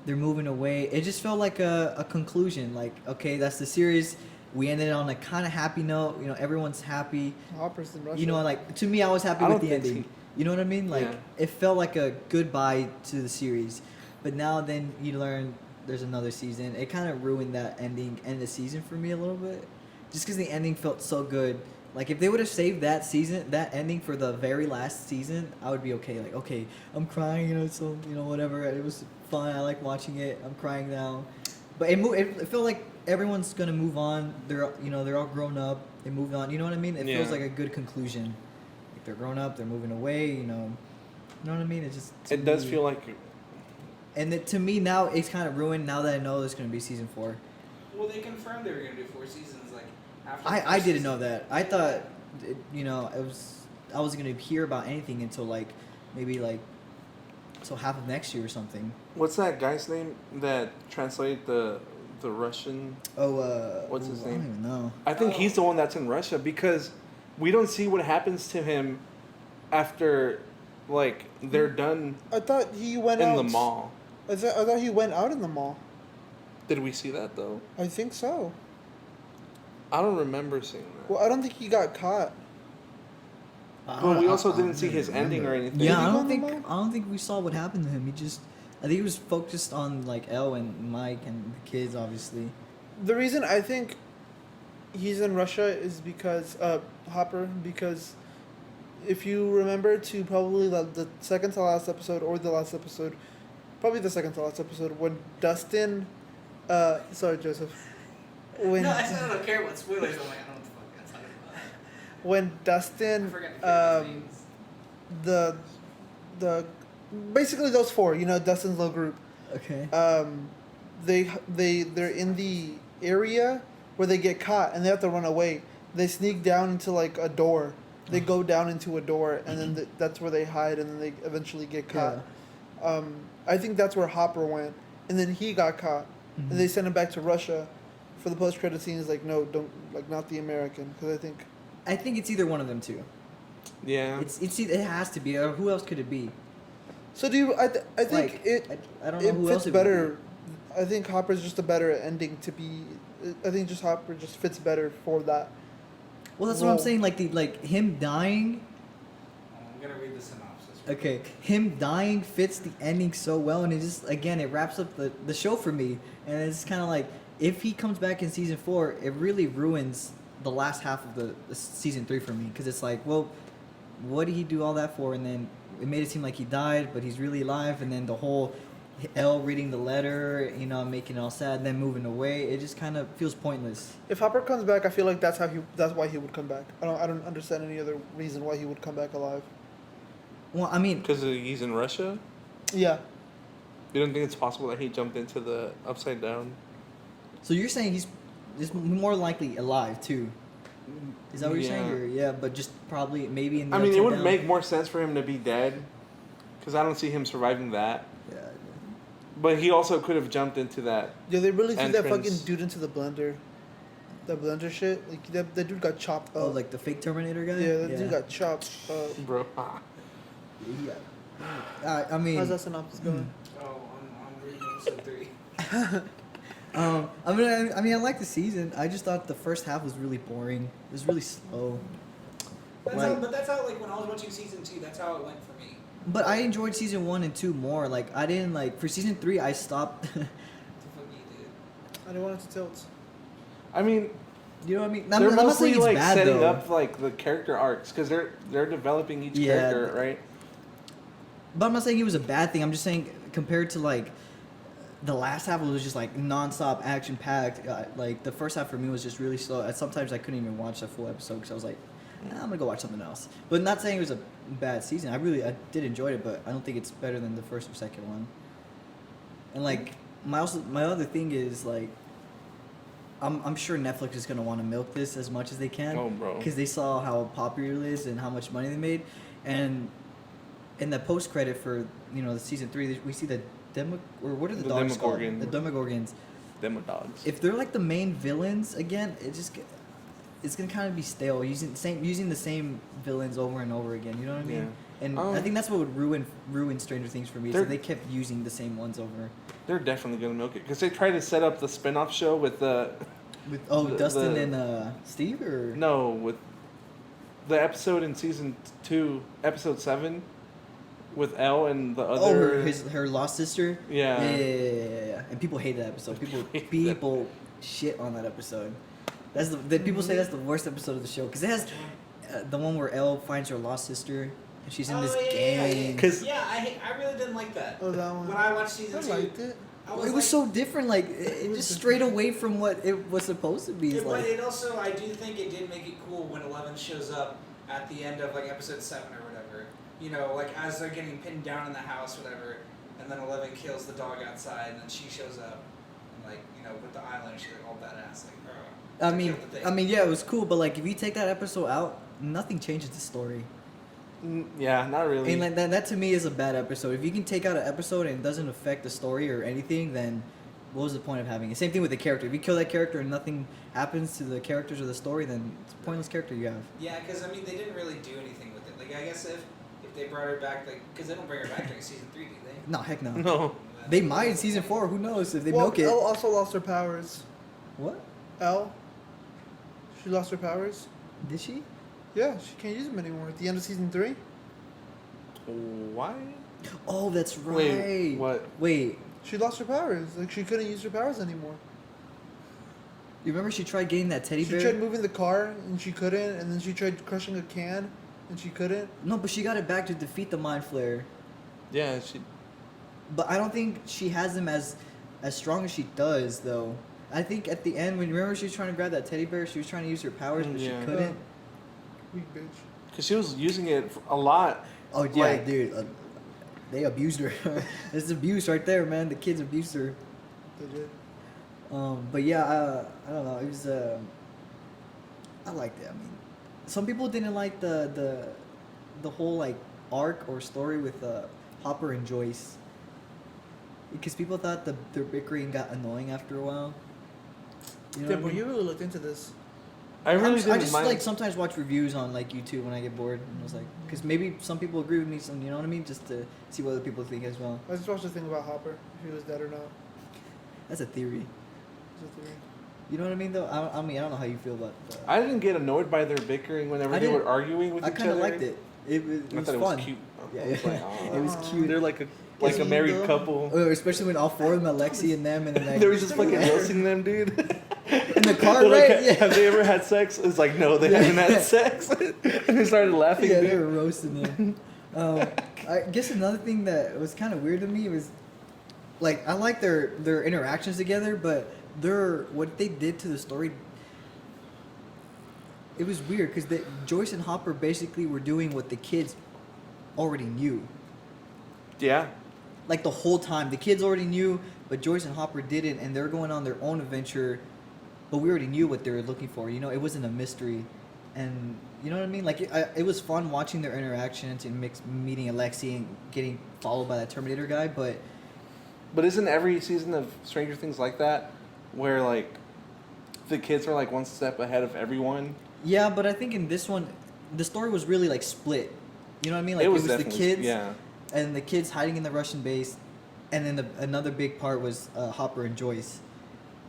They're moving away. It just felt like a conclusion. Like, okay, that's the series. We ended on a kind of happy note. Everyone's happy.
Hopper's in Russia.
Like to me, I was happy
I
with
don't
the
think
ending. You know what I mean? Like
Yeah.
it felt like a goodbye to the series. But now then you learn there's another season. It kind of ruined that end of the season for me a little bit, just because the ending felt so good. Like if they would have saved that ending for the very last season, I would be okay. Like, okay, I'm crying, so whatever. It was fun. I like watching it. I'm crying now, but it felt like everyone's gonna move on. They're all grown up. They moved on. You know what I mean? It feels
Yeah.
like a good conclusion. Like they're grown up. They're moving away. You know what I mean? It just
It does
me-
feel like.
And to me now it's kind of ruined. Now that I know there's gonna be season 4.
Well, they confirmed they were gonna do 4 seasons. Like after.
I didn't know that. I thought, I wasn't gonna hear about anything until maybe half of next year or something.
What's that guy's name that translated the Russian?
Oh,
What's his
I
name?
don't even know.
I think
Oh.
he's the one that's in Russia because we don't see what happens to him after, they're done
I thought he went
in
out
the mall.
I thought he went out in the mall.
Did we see that though?
I think so.
I don't remember seeing that.
Well, I don't think he got caught.
But we also
I
didn't see
don't
his ending or
remember.
anything.
Yeah,
Did he
I
go
don't
in the
think
mall?
we saw what happened to him. I think he was focused on Elle and Mike and the kids, obviously.
The reason I think he's in Russia is because Hopper, because if you remember to probably the second to last episode or the last episode, probably the second to last episode, when Dustin, sorry Joseph, when
No, I said I don't care what spoilers. I'm like, I don't know what the fuck that's talking about.
when
I
Dustin,
forgot to figure names.
the basically those 4, Dustin's little group,
Okay.
they're in the area where they get caught and they have to run away. They sneak down into a door. They go down into a door and then that's where they hide and then they eventually get caught. I think that's where Hopper went, and then he got caught,
Mhm.
and they sent him back to Russia. For the post-credit scene, is no, don't not the American, because
I think it's either one of them two.
Yeah.
It has to be. Or who else could it be?
So do you? I think
I don't know
it
who
fits
else it would
better. I think Hopper's just a better ending to be. I think just Hopper just fits better for that.
be. Well, that's what I'm
Well-
saying. Him dying.
I'm gonna read the synopsis.
Okay, him dying fits the ending so well, and it just it wraps up the show for me. And it's kind of like if he comes back in season 4, it really ruins the last half of the season 3 for me, because it's like, well, what did he do all that for? And then it made it seem like he died, but he's really alive. And then the whole Elle reading the letter, making it all sad, then moving away, it just kind of feels pointless.
If Hopper comes back, I feel like that's why he would come back. I don't understand any other reason why he would come back alive.
Well, I mean,
Because he's in Russia?
Yeah.
You don't think it's possible that he jumped into the upside down?
so you're saying he's more likely alive too? Is that what you're saying?
Yeah.
Or, yeah, but just probably maybe in the
I mean, it
upside
would
down?
make more sense for him to be dead. Because I don't see him surviving that.
Yeah.
But he also could have jumped into that.
Yeah, they really threw that
Entrance.
fucking dude into the blender. that blender shit. Like that dude got chopped up.
Oh, like the fake Terminator guy.
yeah, that dude got chopped up.
Bro.
Yeah. I mean,
How's that synopsis going?
Oh, I'm reading episode 3.
I mean, I like the season. I just thought the first half was really boring. It was really slow.
But that's how, like, when I was watching season 2, that's how it went for me.
But I enjoyed season 1 and 2 more. Like, I didn't like for season 3. I stopped.
What the fuck you did?
I didn't want it to tilt.
I mean,
You know what I mean?
they're
I'm not
mostly
saying it's
like
bad,
setting
though.
up like the character arcs because they're developing each
Yeah.
character, right?
But I'm not saying it was a bad thing. I'm just saying compared to like the last half, it was just like nonstop action packed. Like the first half for me was just really slow. Sometimes I couldn't even watch the full episode because I was like, I'm gonna go watch something else. But not saying it was a bad season. I did enjoy it, but I don't think it's better than the first or second one. And like my other thing is like, I'm sure Netflix is gonna want to milk this as much as they can.
Oh, bro.
Because they saw how popular it is and how much money they made, and in the post credit for the season 3, we see the what are the dogs called?
Demogorgons.
The Demogorgons.
Demodogs.
If they're like the main villains again, it's gonna kind of be stale using the same villains over and over again. You know what I mean?
Yeah.
And I think that's what would ruin Stranger Things for me. So they kept using the same ones over.
They're definitely gonna milk it because they tried to set up the spin-off show with
Dustin and Steve or
with the episode in season 2, episode 7, with Elle and the other.
her lost sister.
Yeah.
Yeah. And people hate that episode. People shit on that episode. That's people say that's the worst episode of the show because it has the one where Elle finds her lost sister and she's in this gang.
I really didn't like that.
Oh, that one.
When I watched season 2,
liked it.
It was so different. Like it just strayed away from what it was supposed to be.
Yeah,
It's
but
like,
it also, I do think it did make it cool when 11 shows up at the end of like episode 7 or whatever. Like as they're getting pinned down in the house, whatever, and then 11 kills the dog outside, and then she shows up, and like with the eyeliner, she's like all badass, like.
I mean, yeah, it was cool, but like if you take that episode out, nothing changes the story.
Yeah, not really.
And like that to me is a bad episode. If you can take out an episode and it doesn't affect the story or anything, then what was the point of having it? Same thing with the character. If you kill that character and nothing happens to the characters or the story, then it's a pointless character you have.
Yeah, because I mean, they didn't really do anything with it. Like, I guess if they brought her back, like, because they don't bring her back during season 3, do they?
No, heck no.
No.
They might in season 4. Who knows if they milk it?
Elle also lost her powers.
What?
Elle? She lost her powers?
Did she?
Yeah, she can't use them anymore. At the end of season 3?
Why?
Oh, that's right.
Wait, what?
Wait.
She lost her powers. Like, she couldn't use her powers anymore.
You remember she tried getting that teddy bear?
She tried moving the car, and she couldn't. And then she tried crushing a can, and she couldn't.
No, but she got it back to defeat the Mind Flayer.
Yeah, she.
But I don't think she has them as strong as she does, though. I think at the end, when remember she was trying to grab that teddy bear, she was trying to use her powers, but
Yeah.
she couldn't.
Weak bitch.
Because she was using it a lot.
Oh yeah,
Like-
dude, they abused her. It's abuse right there, man. The kids abused her.
They did.
But yeah, I don't know. It was. I liked it. I mean, some people didn't like the whole like arc or story with Hopper and Joyce because people thought their bickering got annoying after a while. You know
Yeah,
what I
but
mean?
you really looked into this.
I really
I
didn't
just
mind.
like sometimes watch reviews on like YouTube when I get bored, and I was like, because maybe some people agree with me, some you know what I mean, just to see what other people think as well.
I just watched the thing about Hopper, if he was dead or not.
That's a theory.
It's a theory.
You know what I mean, though. I mean, I don't know how you feel about.
I didn't get annoyed by their bickering whenever
I
they
didn't-
were arguing with
I
each
kind
other.
of liked it. It
I
was
thought it
fun.
was cute.
Yeah,
I was
yeah.
like,
It was
"Aw."
cute.
They're like a
Is
married
he, though?
couple.
Especially when all four of them, Alexi and them, and then like
They were just fucking roasting them, dude.
in the car,
They're like,
right? Yeah.
Have they ever had sex? It's like, no, they
Yeah.
haven't had sex. And they started laughing.
Yeah,
dude.
they were roasting them. I guess another thing that was kind of weird to me was, like, I like their interactions together, but what they did to the story, it was weird because Joyce and Hopper basically were doing what the kids already knew.
Yeah.
Like the whole time, the kids already knew, but Joyce and Hopper didn't, and they're going on their own adventure. But we already knew what they were looking for. You know, it wasn't a mystery, and you know what I mean. Like it was fun watching their interactions and meeting Alexi and getting followed by that Terminator guy. But
But isn't every season of Stranger Things like that? Where, like, the kids are like one step ahead of everyone.
Yeah, but I think in this one, the story was really like split. You know what I mean? Like
It was
the
definitely-
kids,
yeah.
and the kids hiding in the Russian base, and then another big part was Hopper and Joyce,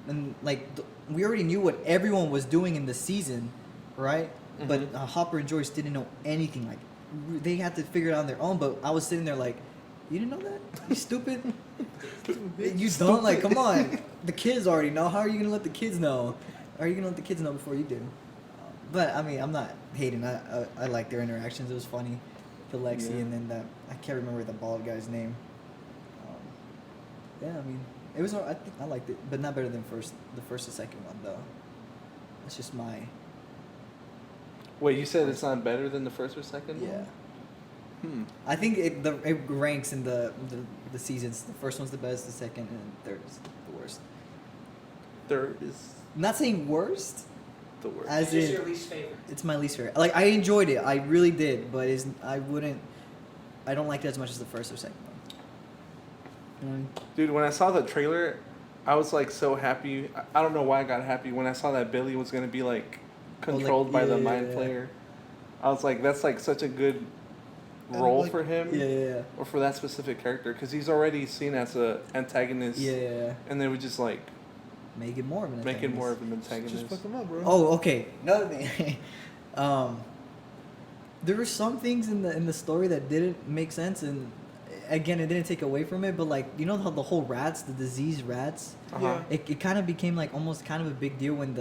and like we already knew what everyone was doing in the season, right? But
Mhm.
Hopper and Joyce didn't know anything. Like they had to figure it out on their own. But I was sitting there like, you didn't know that? You stupid. You don't, like, come on. The kids already know. How are you gonna let the kids know? Are you gonna let the kids know before you do? But I mean, I'm not hating. I like their interactions. It was funny. The Lexi
Yeah.
and then that I can't remember the bald guy's name. Yeah, I mean, it was. I think I liked it, but not better than the first and second one though. That's just my
Wait, you said it's not better than the first or second
yeah.
one?
I think it ranks in the seasons. The first one's the best, the second and third is the worst.
Third is
I'm not saying worst,
the worst.
as
It's just
in
your least favorite.
it's my least favorite. Like I enjoyed it, I really did, but I don't like it as much as the first or second one. You know what I mean?
Dude, when I saw the trailer, I was like so happy. I don't know why I got happy when I saw that Billy was gonna be like controlled by the mind flayer. I was like, that's like such a good
And,
role
like-
for him,
Yeah.
or for that specific character, because he's already seen as a antagonist.
Yeah.
And they would just like
Make it more of an
make it more of
antagonist.
an antagonist.
Just fuck him up, bro.
Oh, okay. Another thing. There were some things in the story that didn't make sense, and again, it didn't take away from it. But like, you know how the whole rats, the diseased rats,
Uh-huh.
Yeah.
it kind of became like almost kind of a big deal when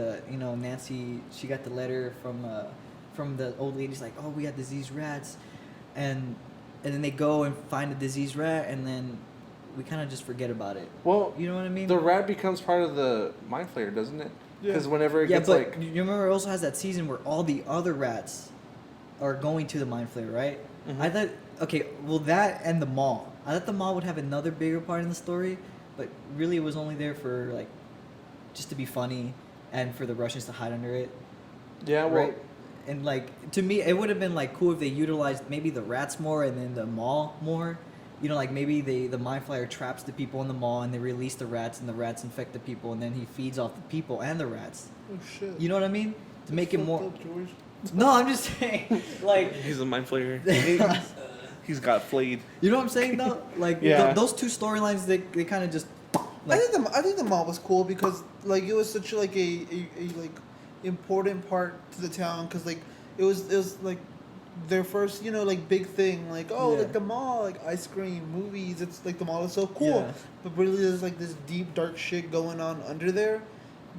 Nancy, she got the letter from the old lady's like, oh, we got diseased rats, and then they go and find a diseased rat, and then we kind of just forget about it.
Well,
You know what I mean?
the rat becomes part of the mind flayer, doesn't it?
Yeah.
Because whenever it
Yeah,
gets
but
like
you remember it also has that season where all the other rats are going to the mind flayer, right?
Mhm.
I thought, okay, well, that and the mall. I thought the mall would have another bigger part in the story, but really it was only there for like just to be funny and for the Russians to hide under it.
yeah, well,
Right? And like to me, it would have been like cool if they utilized maybe the rats more and then the mall more. You know, like maybe the mind flayer traps the people in the mall and they release the rats and the rats infect the people and then he feeds off the people and the rats.
Oh shit.
You know what I mean? To make it
Fucked
more.
up, George.
No, I'm just saying, like,
he's a mind flayer. He's got flayed.
you know what I'm saying though? Like,
Yeah.
those two storylines, they kind of just.
I think the mall was cool because like it was such like a like important part to the town because like it was like their first like big thing like
Yeah.
like the mall like ice cream movies it's like the mall is so cool
Yeah.
but really there's like this deep dark shit going on under there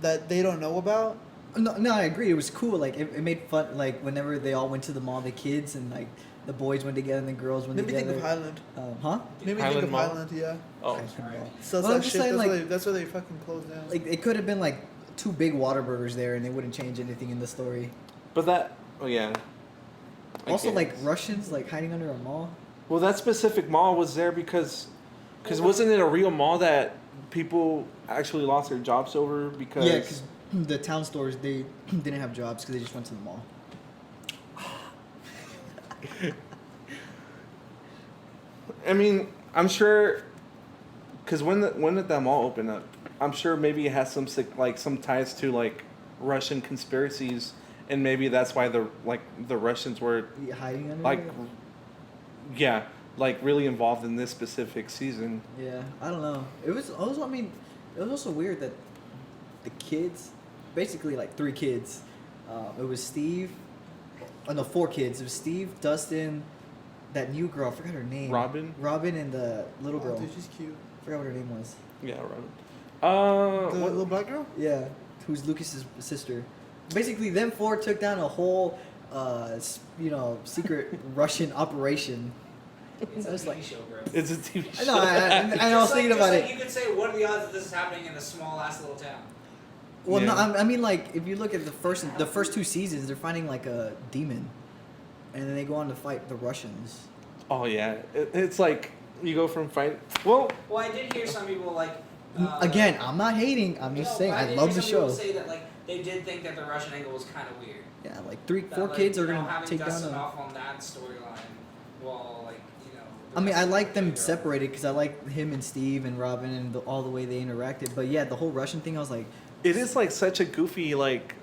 that they don't know about.
No, I agree. It was cool. Like, it made fun. Like, whenever they all went to the mall, the kids and like the boys went together and the girls went
Maybe
together.
think of Highland.
Huh?
Maybe
Highland
think of
Mall?
Highland. Yeah.
Oh,
So
Well, I'm
that
just
shit.
saying,
That's why they fucking closed down.
Like, it could have been like 2 big Whataburgers there, and they wouldn't change anything in the story.
but that. Oh yeah. I
Also,
guess.
like Russians like hiding under a mall.
Well, that specific mall was there because wasn't it a real mall that people actually lost their jobs over because?
Yeah, because the town stores they didn't have jobs because they just went to the mall.
I mean, I'm sure. Because when did that mall open up? I'm sure maybe it has some ties to like Russian conspiracies, and maybe that's why the Russians were
Yeah, hiding under
like,
it.
yeah, like really involved in this specific season.
Yeah, I don't know. It was also, I mean, it was also weird that the kids, basically like 3 kids. It was Steve. Oh no, 4 kids. It was Steve, Dustin, that new girl. I forgot her name.
Robin?
Robin and the little girl.
Oh, dude, she's cute.
I forgot what her name was.
Yeah, right.
The
What,
little black girl.
Yeah, who's Lucas's sister. Basically, them 4 took down a whole, secret Russian operation.
It's
I
a
was
TV
like-
show, bro.
it's a TV
I
show.
know. I was thinking about it.
You could say, what are the odds that this is happening in a small ass little town?
Well, no,
Yeah.
I mean, like, if you look at the first 2 seasons, they're fighting like a demon, and then they go on to fight the Russians.
Oh yeah, it's like you go from fight. Well,
Well, I did hear some people like.
Again, I'm not hating. I'm just saying
but
I
did
love
hear
the
some people
show.
Say that like they did think that the Russian angle was kind of weird.
Yeah, like 3,
That,
4
like,
kids are
you know,
gonna
having
take down
Dustin
a.
off on that storyline, while like
I mean, I like them
separate.
separated because I like him and Steve and Robin and all the way they interacted. But yeah, the whole Russian thing, I was like,
It is like such a goofy like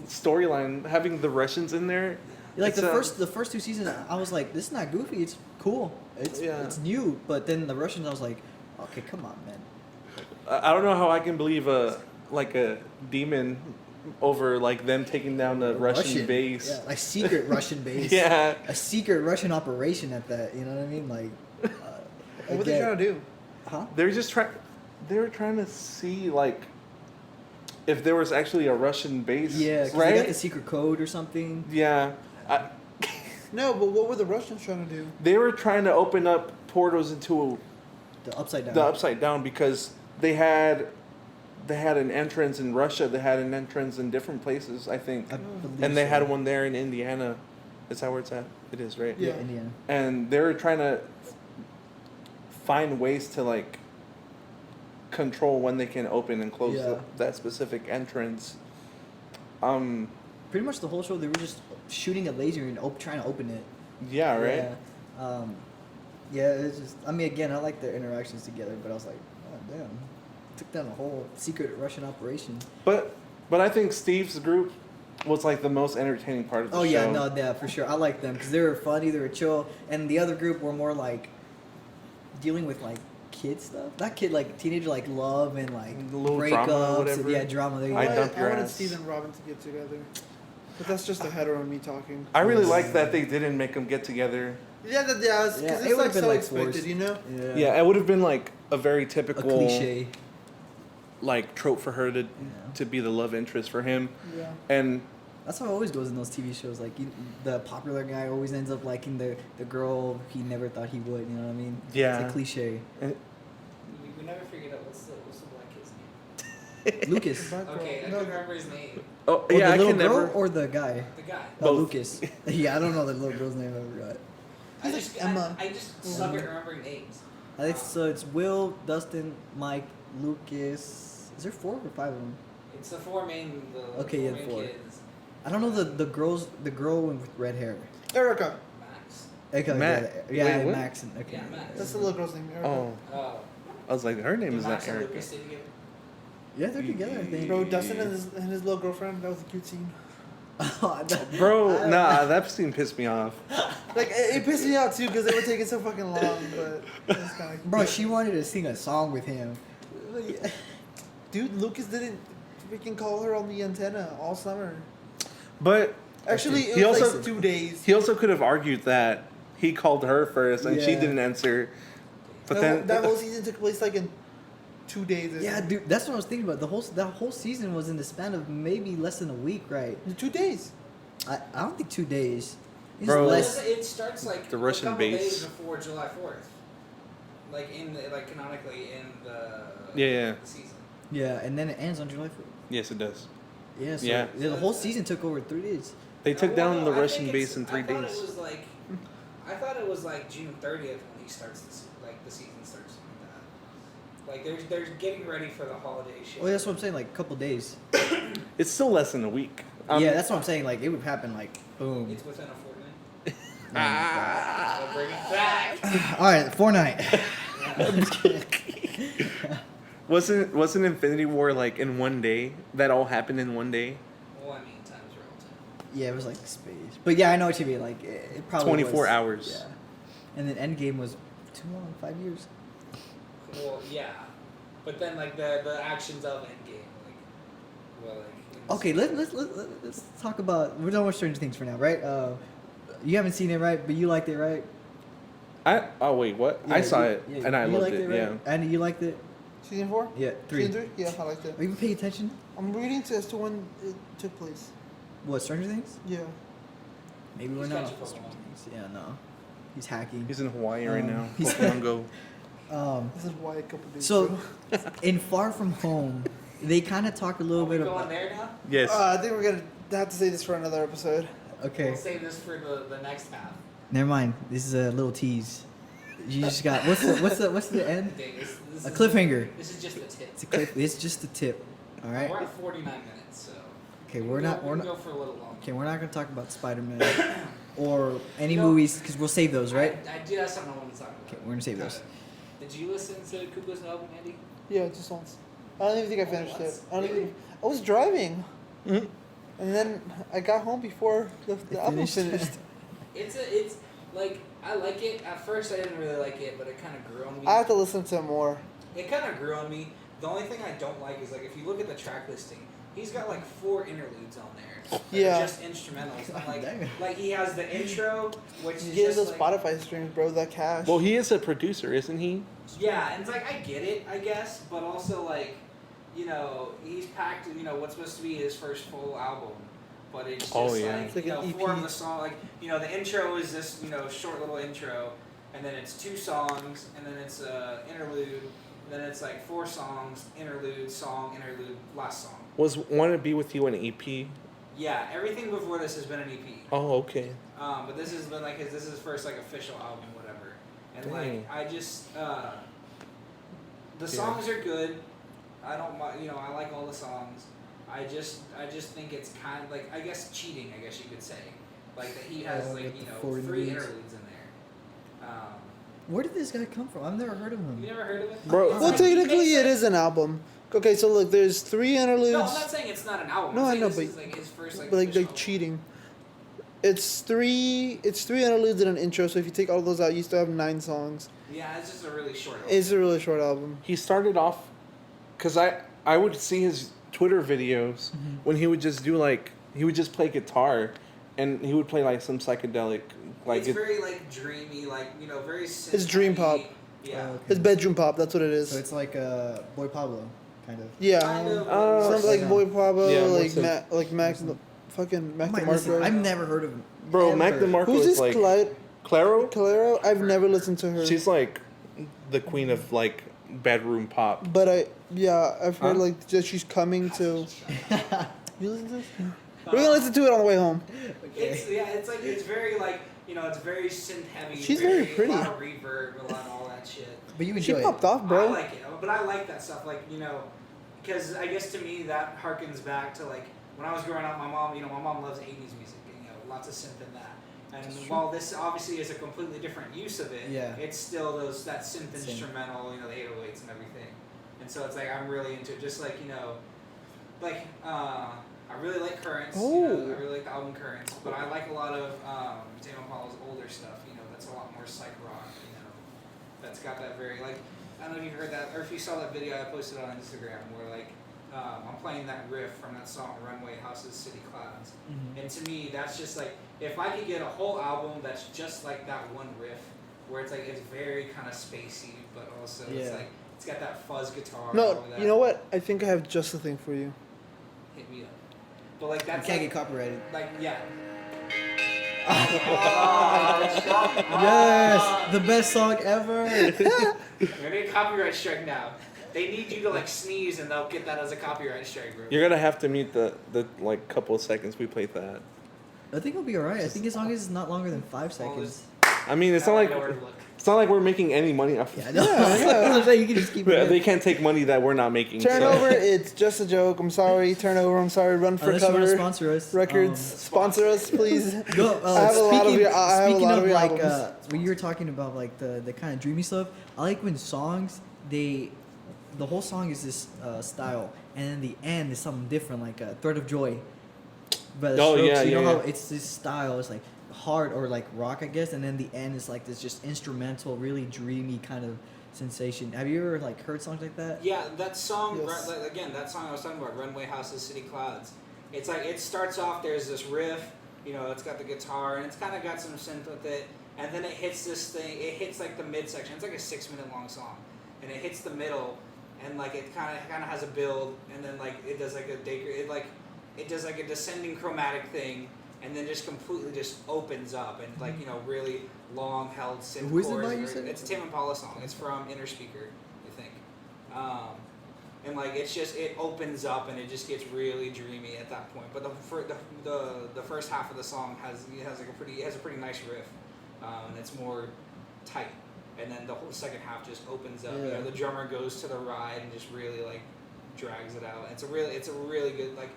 storyline having the Russians in there.
Like
It's,
the first two seasons, I was like, this is not goofy. It's cool. It's new. But then the Russians, I was like, okay, come on, man.
I don't know how I can believe a demon over like them taking down the Russian base.
Yeah, like secret Russian base.
Yeah.
A secret Russian operation at that. You know what I mean? Like.
What were they trying to do?
Huh?
They're just trying. They were trying to see like if there was actually a Russian base.
Yeah, 'cause
right.
they got the secret code or something.
Yeah.
No, but what were the Russians trying to do?
They were trying to open up portals into
The upside down.
the upside down because they had an entrance in Russia. They had an entrance in different places, I think,
I believe
and they
so.
had one there in Indiana. Is that where it's at? It is, right?
Yeah.
Yeah, Indiana.
And they were trying to find ways to like control when they can open and close
Yeah.
that specific entrance.
Pretty much the whole show, they were just shooting a laser and trying to open it.
Yeah, right.
Yeah. Yeah, it's just. I mean, again, I like their interactions together, but I was like, oh damn, took down a whole secret Russian operation.
But I think Steve's group was like the most entertaining part of the show.
Oh yeah, no, yeah, for sure. I like them because they were funny, they were chill, and the other group were more like dealing with like kid stuff. Not kid, like teenager, like love and like
The little drama or
breakups.
whatever.
Yeah, drama. There you
I
go.
dump your
wanted
ass.
Steve and Robin to get together. But that's just a hetero and me talking.
I really like that they didn't make them get together.
Yeah, because
Yeah,
it's
it
like
would've been,
so
like,
expected,
forced.
you know?
Yeah, it would have been like a very
A
typical
cliche.
like trope for her to
Yeah.
to be the love interest for him,
Yeah.
and
That's how it always goes in those TV shows. Like the popular guy always ends up liking the girl he never thought he would. You know what I mean?
Yeah.
It's a cliche.
We never figured out what's the black kid's name.
Lucas.
Black girl.
Okay, I
No,
couldn't remember his name.
oh
Or
yeah,
the
I
little
can
girl
never.
or the guy?
The guy.
Oh,
Both.
Lucas. Yeah, I don't know the little girl's name. I forgot.
He's like Emma.
I just suck at remembering names.
I think so. It's Will, Dustin, Mike, Lucas. Is there 4 or 5 of them?
It's the four main. The
Okay,
four
yeah,
main
4.
kids.
I don't know the girl with red hair.
Erica.
Max.
Okay,
Matt.
Yeah,
Wait,
yeah,
what?
Max. Okay.
Yeah, Max.
That's the little girl's name, Erica.
Oh,
Oh.
I was like, her name
Did
is
Max
not
and
Erica.
Lucas stay together?
Yeah, they're together. I think.
Bro, Dustin and his little girlfriend, that was a cute scene.
Oh,
Bro, nah, that scene pissed me off.
Like, it pissed me out too because they were taking so fucking long, but it was kind of.
Bro, she wanted to sing a song with him.
Dude, Lucas didn't freaking call her on the antenna all summer.
But
Actually, it
He
was
also-
like 2 days.
he also could have argued that he called her first and she
Yeah.
didn't answer. But
that,
then
that whole season took place like in 2 days. or
Yeah,
something.
dude, that's what I was thinking about. That whole season was in the span of maybe less than a week, right?
In 2 days.
I don't think 2 days. It's
Bro.
less.
It starts like
The Russian
a couple
base.
days before July 4th. Like canonically in the
Yeah.
the season.
Yeah, and then it ends on July 4th.
Yes, it does.
Yeah, so
Yeah.
the whole season took over 3 days.
They took
Well,
down
no,
the
I
Russian
think
base in 3
I thought
days.
it was like, I thought it was like June 30th when he starts this, like the season starts like that. Like they're getting ready for the holiday shit.
Oh, yeah, that's what I'm saying. Like a couple days.
It's still less than a week.
Yeah, that's what I'm saying. Like it would happen. Like boom.
It's within a fortnight.
Ah.
I'll bring it back.
All right, Fortnite.
Wasn't Infinity War like in one day? That all happened in one day.
Well, I mean, time's relative.
Yeah, it was like space. But yeah, I know what you mean. Like it probably
24
was,
hours.
Yeah. And then Endgame was too long, 5 years.
Well, yeah, but then like the actions of Endgame, like, well, like. in the
Okay,
sequel.
let's talk about. We're done with Stranger Things for now, right? You haven't seen it, right? But you liked it, right?
Oh wait, what? I
Yeah,
saw
you-
it
yeah,
and I
you
loved
liked
it.
right?
Yeah.
Andy, you liked it?
Season 4?
Yeah, 3.
Season 3? Yeah, I liked it.
Are you paying attention?
I'm reading as to when it took place.
What, Stranger Things?
Yeah.
Maybe we're
He's
not.
catching
on
Pokemon.
Stranger Things. Yeah, no. He's hacking.
He's in Hawaii right now.
he's-
Pokemon Go.
This is why a couple days
So,
ago.
in Far From Home, they kind of talk a little
Are we
bit
going
about.
there now?
Yes.
I think we're going to have to say this for another episode.
Okay,
We'll save this for the next half.
never mind. This is a little tease. You just got what's the end?
Okay, this
A
is-
cliffhanger.
This is just the tip.
It's a cliff. It's just a tip. All right.
We're at 49 minutes, so.
Okay,
we
we're
can
not.
go-
We're
we can
not.
go for a little longer.
Okay, we're not gonna talk about Spider-Man or any
You know-
movies because we'll save those, right?
I do have something I want to talk about.
Okay, we're gonna save those.
Did you listen to Koopa's album, Andy?
Yeah, just once. I don't even think I finished it. I was driving,
Mhm.
and then I got home before the album finished.
It's like I like it. At first, I didn't really like it, but it kind of grew on me.
I have to listen to it more.
It kind of grew on me. The only thing I don't like is like if you look at the track listing, he's got like 4 interludes on there. That
Yeah.
are just instrumentals. And
Dang.
like he has the intro, which is
He has
just
those
like,
Spotify streams, bro. That cash.
Well, he is a producer, isn't he?
yeah, and it's like I get it, I guess, but also like, you know, he's packed. You know, what's supposed to be his first full album, but it's just
Oh, yeah.
like,
It's like
you
an
know,
EP.
4 of the song. Like, you know, the intro is this, you know, short little intro, and then it's 2 songs, and then it's interlude, and then it's like 4 songs, interlude, song, interlude, last song.
Was Want to Be With You an EP?
Yeah, everything before this has been an EP.
Oh, okay.
But this has been like this is his first like official album, whatever. And
Dang.
like I just the songs are good. I don't mind, you know, I like all the songs. I just think it's kind of like, I guess, cheating, I guess you could say. Like that he has like,
with
you
the
know,
4
3
interludes.
interludes in there.
Where did this guy come from? I've never heard of him.
You never heard of it?
Bro.
It's
Well,
like, he
technically,
makes
it is an album. Okay, so look, there's 3 interludes.
No, I'm not saying it's not an album.
No,
I'm
I
saying
know,
this
but-
is like his first like
But like
official
they're cheating. It's three interludes and an intro. So if you take all those out, you still have 9 songs.
album. Yeah, it's just a really short album.
It's a really short album.
He started off, because I would see his Twitter videos when he would just do like, he would just play guitar, and he would play like some psychedelic, like
it's very like dreamy, like, you know, very
It's dream pop.
Yeah.
Oh, okay.
It's bedroom pop. That's what it is.
So it's like Boy Pablo, kind of.
Yeah.
Kind of.
Sounds like
Yeah.
Boy Pablo,
Yeah,
like
what's
Mac, fucking Mac
I might
DeMarco.
listen. I've never heard of him.
bro.
ever.
Mac DeMarco
Who's
is
this
like
Claro?
Claro.
I've never listened to her.
She's like the queen of like bedroom pop.
But I've heard
Huh?
like that she's coming to. You listen to this? We're gonna listen to it on the way home.
It's it's like it's very like, you know, it's very synth heavy.
She's very pretty.
A lot of reverb, a lot of all that shit.
But you
She
enjoy
popped
it.
off,
I
bro.
like it, but I like that stuff. Like, you know, because I guess to me that harkens back to like when I was growing up. My mom, you know, my mom loves '80s music. You know, lots of synth in that. And while this obviously is a completely different use of it,
Yeah.
it's still that synth
Synth.
instrumental. You know, the 808s and everything. And so it's like I'm really into it. Just like, you know, like I really like Currents. You know,
Oh.
I really like the album Currents, but I like a lot of Tame Impala's older stuff. You know, that's a lot more psych rock. You know, that's got that very like, I don't know if you heard that or if you saw that video I posted on Instagram where like I'm playing that riff from that song Runway Houses City Clouds, and to me that's just like if I could get a whole album that's just like that one riff where it's like it's very kind of spacey but also it's
Yeah.
like it's got that fuzz guitar.
No,
all that.
you know what? I think I have just the thing for you.
Hit me up. But like
You
that's
can't
like,
get copyrighted.
like yeah.
Yes, the best song ever.
You're gonna get copyright strike now. They need you to like sneeze and they'll get that as a copyright strike, bro.
You're gonna have to mute the like couple of seconds we played that.
I think it'll be alright. I think as long as it's not longer than 5 seconds.
I mean, it's
Now
not
I
like
know where to look.
it's not like we're making any money off.
Yeah, I know.
Yeah.
I'm saying you can just keep it.
They can't take money that we're not making. so-
Turnover, it's just a joke. I'm sorry. Turnover, I'm sorry. Run for
Unless you want to
cover.
sponsor us.
Records, sponsor us, please.
Go,
I have a lot of your. I have a
speaking
lot
of
of your
like
albums.
when you were talking about like the kind of dreamy stuff, I like when songs the whole song is this style, and then the end is something different, like Thread of Joy. But the
Oh,
Strokes,
yeah,
you know
yeah,
how
yeah.
it's this style, it's like hard or like rock, I guess, and then the end is like this just instrumental, really dreamy kind of sensation. Have you ever like heard songs like that?
Yeah, that song,
Yes.
like, again, that song I was talking about, Runway Houses City Clouds. It's like, it starts off, there's this riff, you know, it's got the guitar, and it's kind of got some synth with it, and then it hits this thing, it hits like the midsection, it's like a 6-minute long song, and it hits the middle, and like it kind of has a build, and then like it does like it does like a descending chromatic thing, and then just completely just opens up, and like, you know, really long held synth
Who is it
chords.
by, you said?
It's a Tame Impala song. It's from Inner Speaker, I think. And like it's just it opens up and it just gets really dreamy at that point. But the first half of the song has a pretty nice riff, and it's more tight. And then the whole second half just opens up. You
Yeah.
know, the drummer goes to the ride and just really like drags it out. It's a really good like.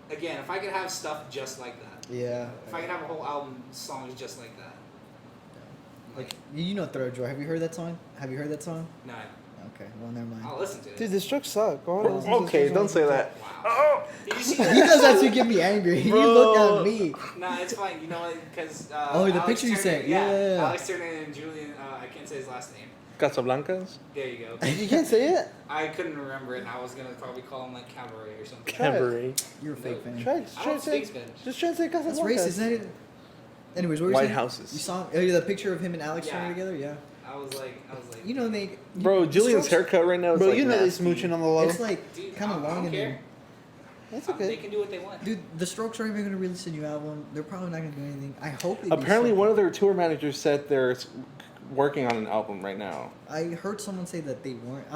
Again, if I could have stuff just like that.
Yeah.
If I could have a whole album songs just like that.
Like you know Thread of Joy. Have you heard that song? Have you heard that song?
No.
Okay, well, never mind.
I'll listen to it.
Dude, the Strokes suck. Why would I listen to the
Okay,
Strokes?
don't say that.
Wow. Did you see
He
that?
does that to get me angry. He
Bro.
looked at me.
Nah, it's fine. You know what? Because
The
Alex
picture you
Turner-
sent. Yeah.
Alex Turner and Julian. I can't say his last name.
Casablancas?
There you go.
You can't say it?
I couldn't remember it, and I was gonna probably call him like Cabaret or something.
Try it.
Cabaret.
You're a fake fan.
Try,
I
try
don't
to
speak
say.
Spanish.
Just try to say
That's
Casablanca.
racist, isn't it? Anyways, what were you
White
saying?
houses.
You saw the picture of him and Alex
Yeah.
Turner together? Yeah.
I was like.
You know they.
Bro,
the
Julian's
Strokes-
haircut right now is
Bro,
like
you know they
nasty.
smooching on the low.
It's like
Dude,
kind
I
of
don't
long in
care.
there.
That's
They
okay.
can do what they want.
Dude, the Strokes aren't even gonna release a new album. They're probably not gonna do anything. I hope they do
Apparently,
something.
one of their tour managers said they're working on an album right now.
I heard someone say that they weren't.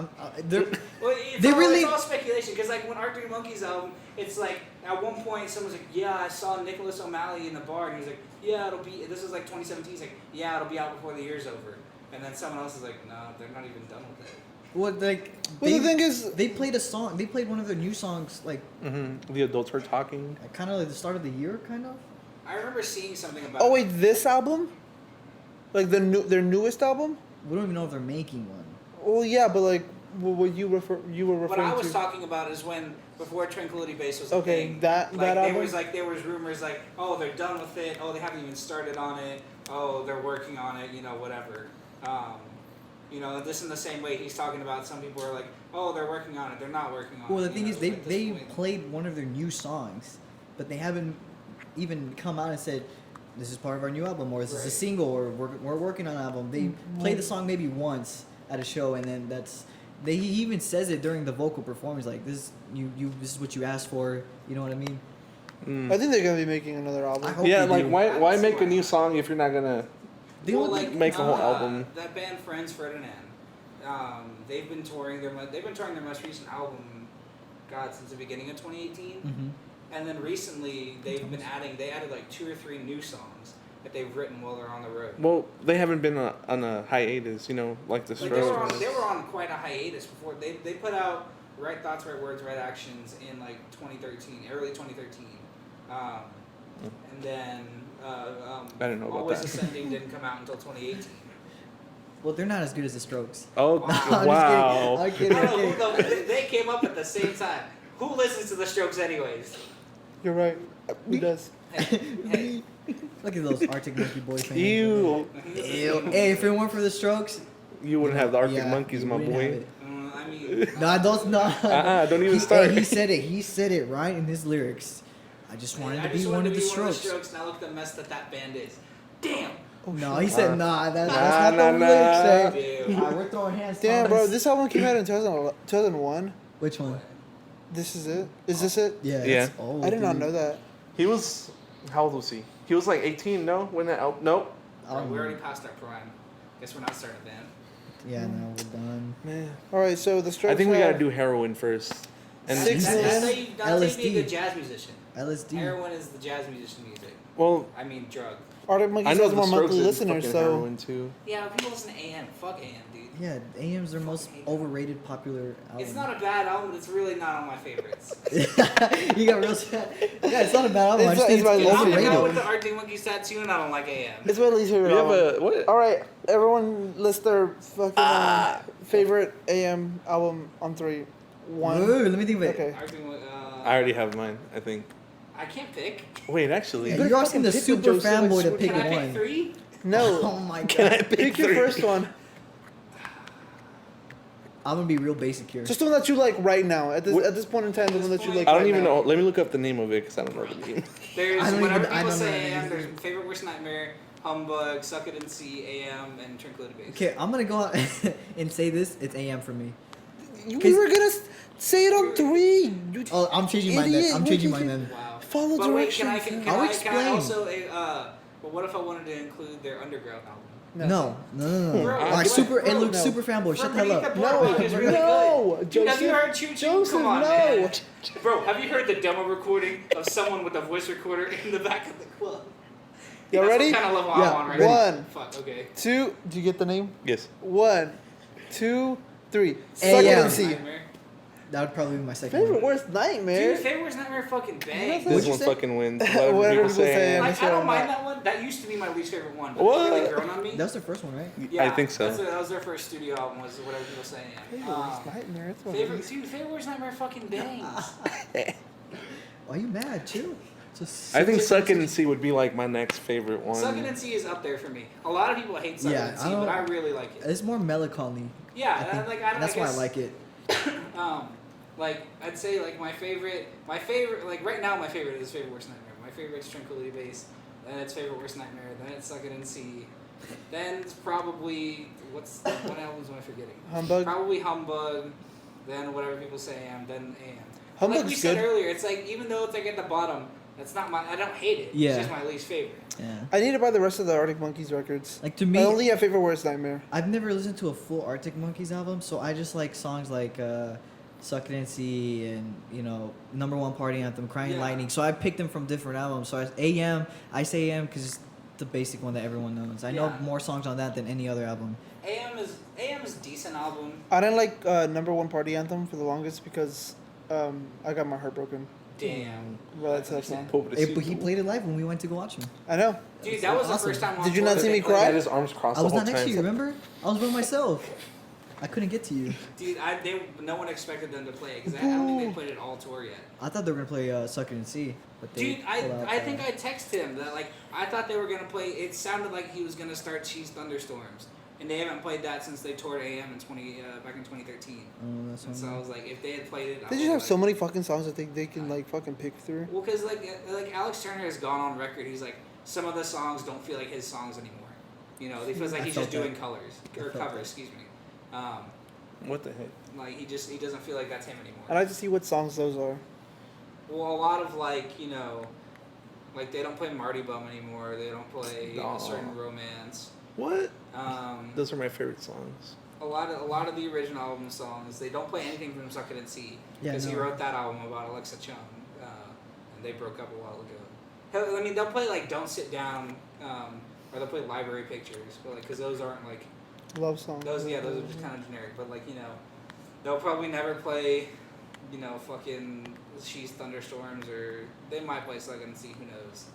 They're,
Well,
They really-
it's all speculation because like when Arctic Monkeys album, it's like at one point someone's like, yeah, I saw Nicholas O'Malley in the bar, and he's like, yeah, it'll be. This was like 2017. He's like, yeah, it'll be out before the year's over. And then someone else is like, no, they're not even done with it.
well, like
Well, the thing is,
they played a song. They played one of their new songs, like
The adults were talking.
kind of like the start of the year, kind of.
I remember seeing something about.
oh wait, this album, like their newest album.
We don't even know if they're making one.
Well, yeah, but like what you were
What
referring
I was
to.
talking about is when before Tranquility Base was a
Okay,
thing.
that album?
There was rumors like, oh, they're done with it. Oh, they haven't even started on it. Oh, they're working on it. You know, whatever. This in the same way he's talking about. Some people are like, oh, they're working on it. They're not working on it.
Well, the thing is,
at this
they
point.
played one of their new songs, but they haven't even come out and said, "This is part of our new album," or "This is a
Right.
single," or "We're working on an album." They play the song maybe once at a show, and then that's. He even says it during the vocal performance, like this. This is what you asked for. You know what I mean?
I think they're gonna be making another album.
I hope
Yeah,
they
like
do.
why make a new song if you're not gonna
They
Well,
look
like,
make a whole album?
That band Friends Ferdinand, they've been touring their most recent album, God, since the beginning of 2018, and then recently they added like 2 or 3 new songs that they've written while they're on the road.
Well, they haven't been on a hiatus, like the
Like
Strokes.
they were on quite a hiatus before. They put out Right Thoughts, Right Words, Right Actions in like 2013, early 2013, and then
I didn't know about
Always
that.
Ascending didn't come out until 2018.
Well, they're not as good as the Strokes.
Oh
Wow.
wow!
I'm kidding.
I
I'm
don't
kidding.
know, they came up at the same time. Who listens to the Strokes anyways?
You're right. Who does?
Hey,
Look at those Arctic Monkey Boy fans.
Ew!
Ew. Hey, if it weren't for the Strokes,
You wouldn't have the Arctic
yeah,
Monkeys,
we
my
wouldn't
boy.
have it.
I mean,
No, don't. No.
Don't even
He
start.
said it. He said it right in his lyrics. I just wanted to be one of the Strokes.
Now look at the mess that band is. Damn.
No, he said nah. That's
Nah,
not the
nah,
lyrics.
nah.
Say.
Dude.
Alright, we're throwing hands.
Damn, bro,
Thomas.
this album came out in 2001.
Which one?
This is it. Is this it?
Yeah.
Yeah.
That's old,
I did not
dude.
know that.
He was, how old was he? He was like 18, no? When that nope.
Bro, we already passed our prime. Guess we're not starting a band.
Yeah, no, we're done.
Man.
All right, so the Strokes.
I think we
have-
gotta do heroin first. And
Six
That's
million?
how you be a
LSD.
good jazz musician.
LSD.
Heroin is the jazz musician music.
well,
I mean, drug.
Arctic
I
Monkeys
know
has
the
more
Strokes
monthly
is
listeners,
fucking
so
heroin too.
Yeah, but people listen to AM. Fuck AM, dude.
Yeah, AM's their most overrated popular album.
It's not a bad album, but it's really not on my favorites.
You got real sad. Yeah, it's not a bad album. I
It's
just think
my
it's
least
I'm the guy
overrated.
with the Arctic Monkeys tattoo, and I don't like AM.
it's my least favorite
We have
album.
a what?
All right, everyone list their fucking favorite AM album on 3. 1.
Wait, let me think of it.
Okay.
Arctic,
I already have mine. I think.
I can't pick.
Wait, actually.
Yeah,
better
you're asking the
fucking pick
super
one, Joseph.
fanboy to
Like,
pick
Can I pick
one.
3?
No.
Oh my
Can I
god.
Pick your
three?
first one.
I'm gonna be real basic here.
Just the one that you like right now. At this point in time, the one that you like.
I don't
right
even
now.
know. Let me look up the name of it because I don't know the name.
There's
I don't
whenever
even- I
people
don't
say
know
AM,
either.
there's Favorite Worst Nightmare, Humbug, Suck It and See, AM, and Tranquility Base.
Okay, I'm gonna go out and say this. It's AM for me.
We were gonna say it on 3. You
Oh, I'm changing mine then.
idiot.
I'm
What
changing
did
mine
you-
then.
Wow.
Follow
but wait, can I
directions.
I'll
can I
explain.
also but what if I wanted to include their Underground album?
No.
Bro,
Alright,
what?
super. Hey,
Bro,
Luke,
no.
super fanboy. Shut the hell
Beneath
up.
the
No,
Boardwalk is really
no,
good. Dude, have you
Joseph.
heard Choo Choo?
Joseph,
Come on,
no.
man. Bro, have you heard the demo recording of someone with a voice recorder in the back of the club?
Y'all
That's
ready?
What kind of level
Yeah,
I'm on right
ready.
now.
One.
Fuck. Okay.
2. Do you get the name?
Yes.
1, 2, 3. Suck
AM.
it and see.
Nightmare.
That would probably be my second
Favorite
one.
worst nightmare.
Dude, Favorite Worst Nightmare fucking bangs.
What'd
This
you
one
say?
fucking wins.
Whatever
Whatever people
people say,
say.
yeah.
Like, I don't
I'm
mind
not-
that one. That used to be my least favorite one. But
What?
It's really grown on me.
That was their first one, right?
Yeah,
I think so.
That was their first studio album. Was Whatever People Say.
Favorite worst nightmare. That's what
Favorite Worst Nightmare fucking bangs.
Why are you mad? Chill. Just
I think Suck It and See would be like my next favorite one.
Suck It and See is up there for me. A lot of people hate Suck It
Yeah,
and
I
See,
don't-
but I really like it.
It's more melancholy.
Yeah,
I think,
like I don't.
that's
I
why I
guess,
like it.
Like I'd say like my favorite, like right now my favorite is Favorite Worst Nightmare. My favorite is Tranquility Base. Then it's Favorite Worst Nightmare. Then it's Suck It and See. Then it's probably what albums am I forgetting?
Humbug.
Probably Humbug. Then Whatever People Say I Am. Then AM.
Humbug's
Like we said
good.
earlier, it's like even though it's like at the bottom, that's not my. I don't hate it.
Yeah.
It's just my least favorite.
Yeah.
I need to buy the rest of the Arctic Monkeys records.
Like to
I
me,
only have Favorite Worst Nightmare.
I've never listened to a full Arctic Monkeys album, so I just like songs like Suck It and See and, you know, Number One Party Anthem, Crying
Yeah.
Lightning. So I picked them from different albums. So I say AM because it's the basic one that everyone knows. I know
Yeah.
more songs on that than any other album.
AM is a decent album.
I didn't like Number One Party Anthem for the longest because I got my heart broken.
Damn.
Well, that's that song.
Hey, but he played it live when we went to go watch him.
I know.
Dude, that was
awesome.
the first time. on
Did you
tour
not
that
see
they
me
played
cry?
Had his arms crossed
I
the
was
whole
not next
time.
to you, remember? I was by myself. I couldn't get to you.
Dude, no one expected them to play it because I don't think they played it all tour yet.
I thought they were gonna play Suck It and See, but they
Dude,
pulled out,
I think I texted him that like I thought they were gonna play. It sounded like he was gonna start Cheese Thunderstorms, and they haven't played that since they toured AM back in 2013.
Oh, that's
And so I was like, if they had played it, I
They
was
just have
like,
so many fucking songs that they can like fucking pick through.
Well, because like Alex Turner has gone on record. He's like some of the songs don't feel like his songs anymore. You know, it feels like
I
he's
felt
just doing
that.
colors
I
or
felt
covers.
that.
Excuse me.
What the heck?
Like he doesn't feel like that's him anymore.
I'd like to see what songs those are.
Well, a lot of like like they don't play Marty Bum anymore. They don't play
Aw.
A Certain Romance.
What?
Um,
Those are my favorite songs.
a lot of the original album songs. They don't play anything from Suck It and See
Yeah,
because he
no.
wrote that album about Alexa Chung, and they broke up a while ago. Hell, I mean, they'll play like Don't Sit Down, or they'll play Library Pictures, but like because those aren't like
Love songs.
those are just kind of generic. But like they'll probably never play fucking She's Thunderstorms, or they might play Suck It and See, who knows.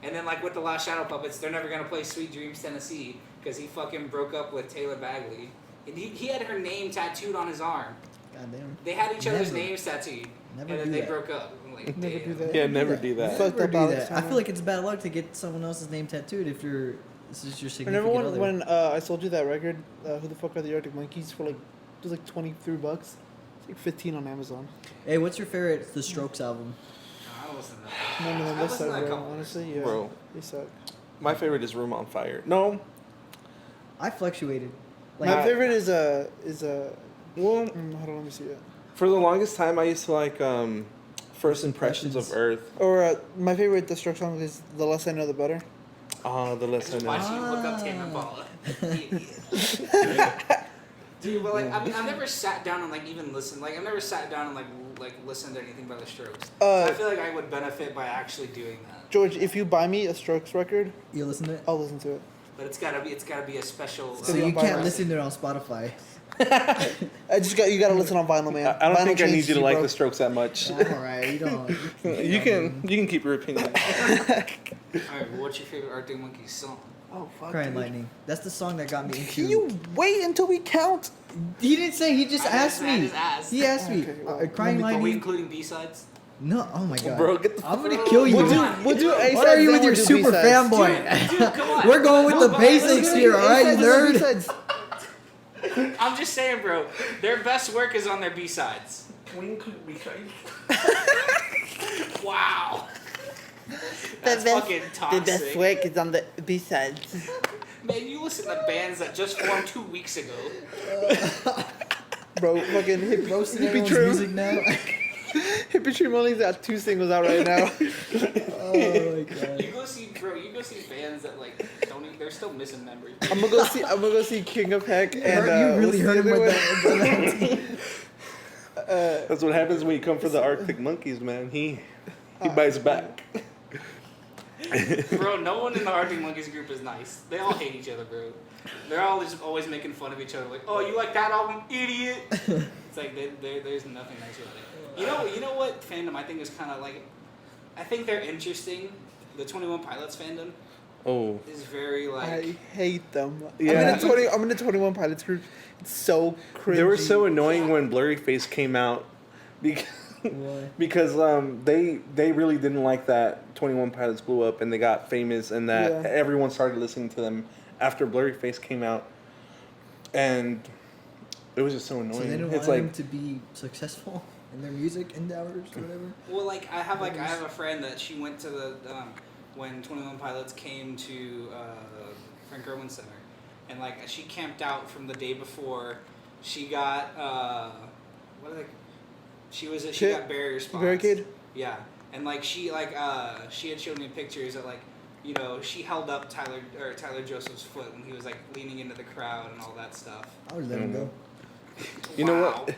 And then like with the Last Shadow Puppets, they're never gonna play Sweet Dreams Tennessee because he fucking broke up with Taylor Bagley, and he had her name tattooed on his arm.
Goddamn.
They had each other's
Never.
names tattooed,
Never
and then
do
they
that.
broke up. I'm like,
Never
damn.
do that.
Yeah, never do that.
Fuck
Never
that
do
Alex
that. I
Turner.
feel like it's bad luck to get someone else's name tattooed if this is your significant
Remember
other.
when I sold you that record? Who the fuck are the Arctic Monkeys for like it was like $23. It's like 15 on Amazon.
Hey, what's your favorite The Strokes album?
I don't listen to that.
None of them
I
this
listened to
side,
a
bro.
couple.
Honestly, yeah.
Bro.
They suck.
My favorite is Room on Fire. No.
I fluctuated. Like,
My favorite is
Well,
hold on, let me see it.
for the longest time, I used to like First Impressions of Earth.
Or my favorite The Strokes song is The Less I Know, The Better.
The less I
Just
know.
watch you look up Tame Impala. Dude, but like, I mean, I've never sat down and like even listened. Like, I've never sat down and like listened to anything by the Strokes. So I feel like I would benefit by actually doing that.
George, if you buy me a Strokes record,
you listen to it?
I'll listen to it.
But it's gotta be a special.
So
be
you
on
can't
vinyl.
listen to it on Spotify.
You gotta listen on vinyl, man.
I don't
Vinyl
think I need
changes
you to like
bro.
the Strokes that much.
Alright, you don't.
You can keep your opinion.
All right, well, what's your favorite Arctic Monkeys song?
Oh fuck.
Crying
dude.
Lightning. That's the song that got me into.
Can you wait until we count?
He didn't say. He just asked
I
me.
just asked.
He asked me.
Okay, well,
Crying
Are we
Lightning.
including B-sides?
No. Oh my god.
Bro, get the
I'm gonna
Bro,
kill you.
We'll do
Come on.
we'll do A-sides.
What are you
then
with your
we'll do
super
B-sides.
fanboy?
Dude, come on.
We're going with the
Come on.
basics here, alright, you
A-sides and then
nerd?
B-sides.
I'm just saying, bro. Their best work is on their B-sides. Wow. That's fucking toxic.
work is on the B-sides.
Man, you listen to bands that just formed 2 weeks ago.
Bro, fucking hippie,
Roasting
hippie
everyone's
Trim.
music now.
Hippie Trim only got 2 singles out right now.
Oh my god.
You go see bands that like don't even, they're still missing members.
I'm gonna go see King of Heck and
You really
what's
hurt
the
him
other
with
one?
that.
That's what happens when you come for the Arctic Monkeys, man. He bites back.
Bro, no one in the Arctic Monkeys group is nice. They all hate each other, bro. They're all just always making fun of each other. Like, oh, you like that album, idiot? It's It's like there's nothing nice about it. You know what fandom I think is kind of like, I think they're interesting. The 21 Pilots fandom
Oh.
is very like.
I hate them.
Yeah.
I'm in the 21 Pilots group. It's so cringy.
They were so annoying when Blurryface came out, because
Why?
because they really didn't like that 21 Pilots blew up and they got famous and that
Yeah.
everyone started listening to them after Blurryface came out, and it was just so annoying.
So they didn't
It's
want
like
them to be successful in their music endeavors or whatever.
Well, like I have a friend that she went to the when 21 Pilots came to Frank Irwin Center, and like she camped out from the day before. She got what are they? She got barrier spots.
Barricade?
Yeah, and like she had shown me pictures that like, you know, she held up Tyler Joseph's foot when he was like leaning into the crowd and all that stuff.
I would let him go.
You know what?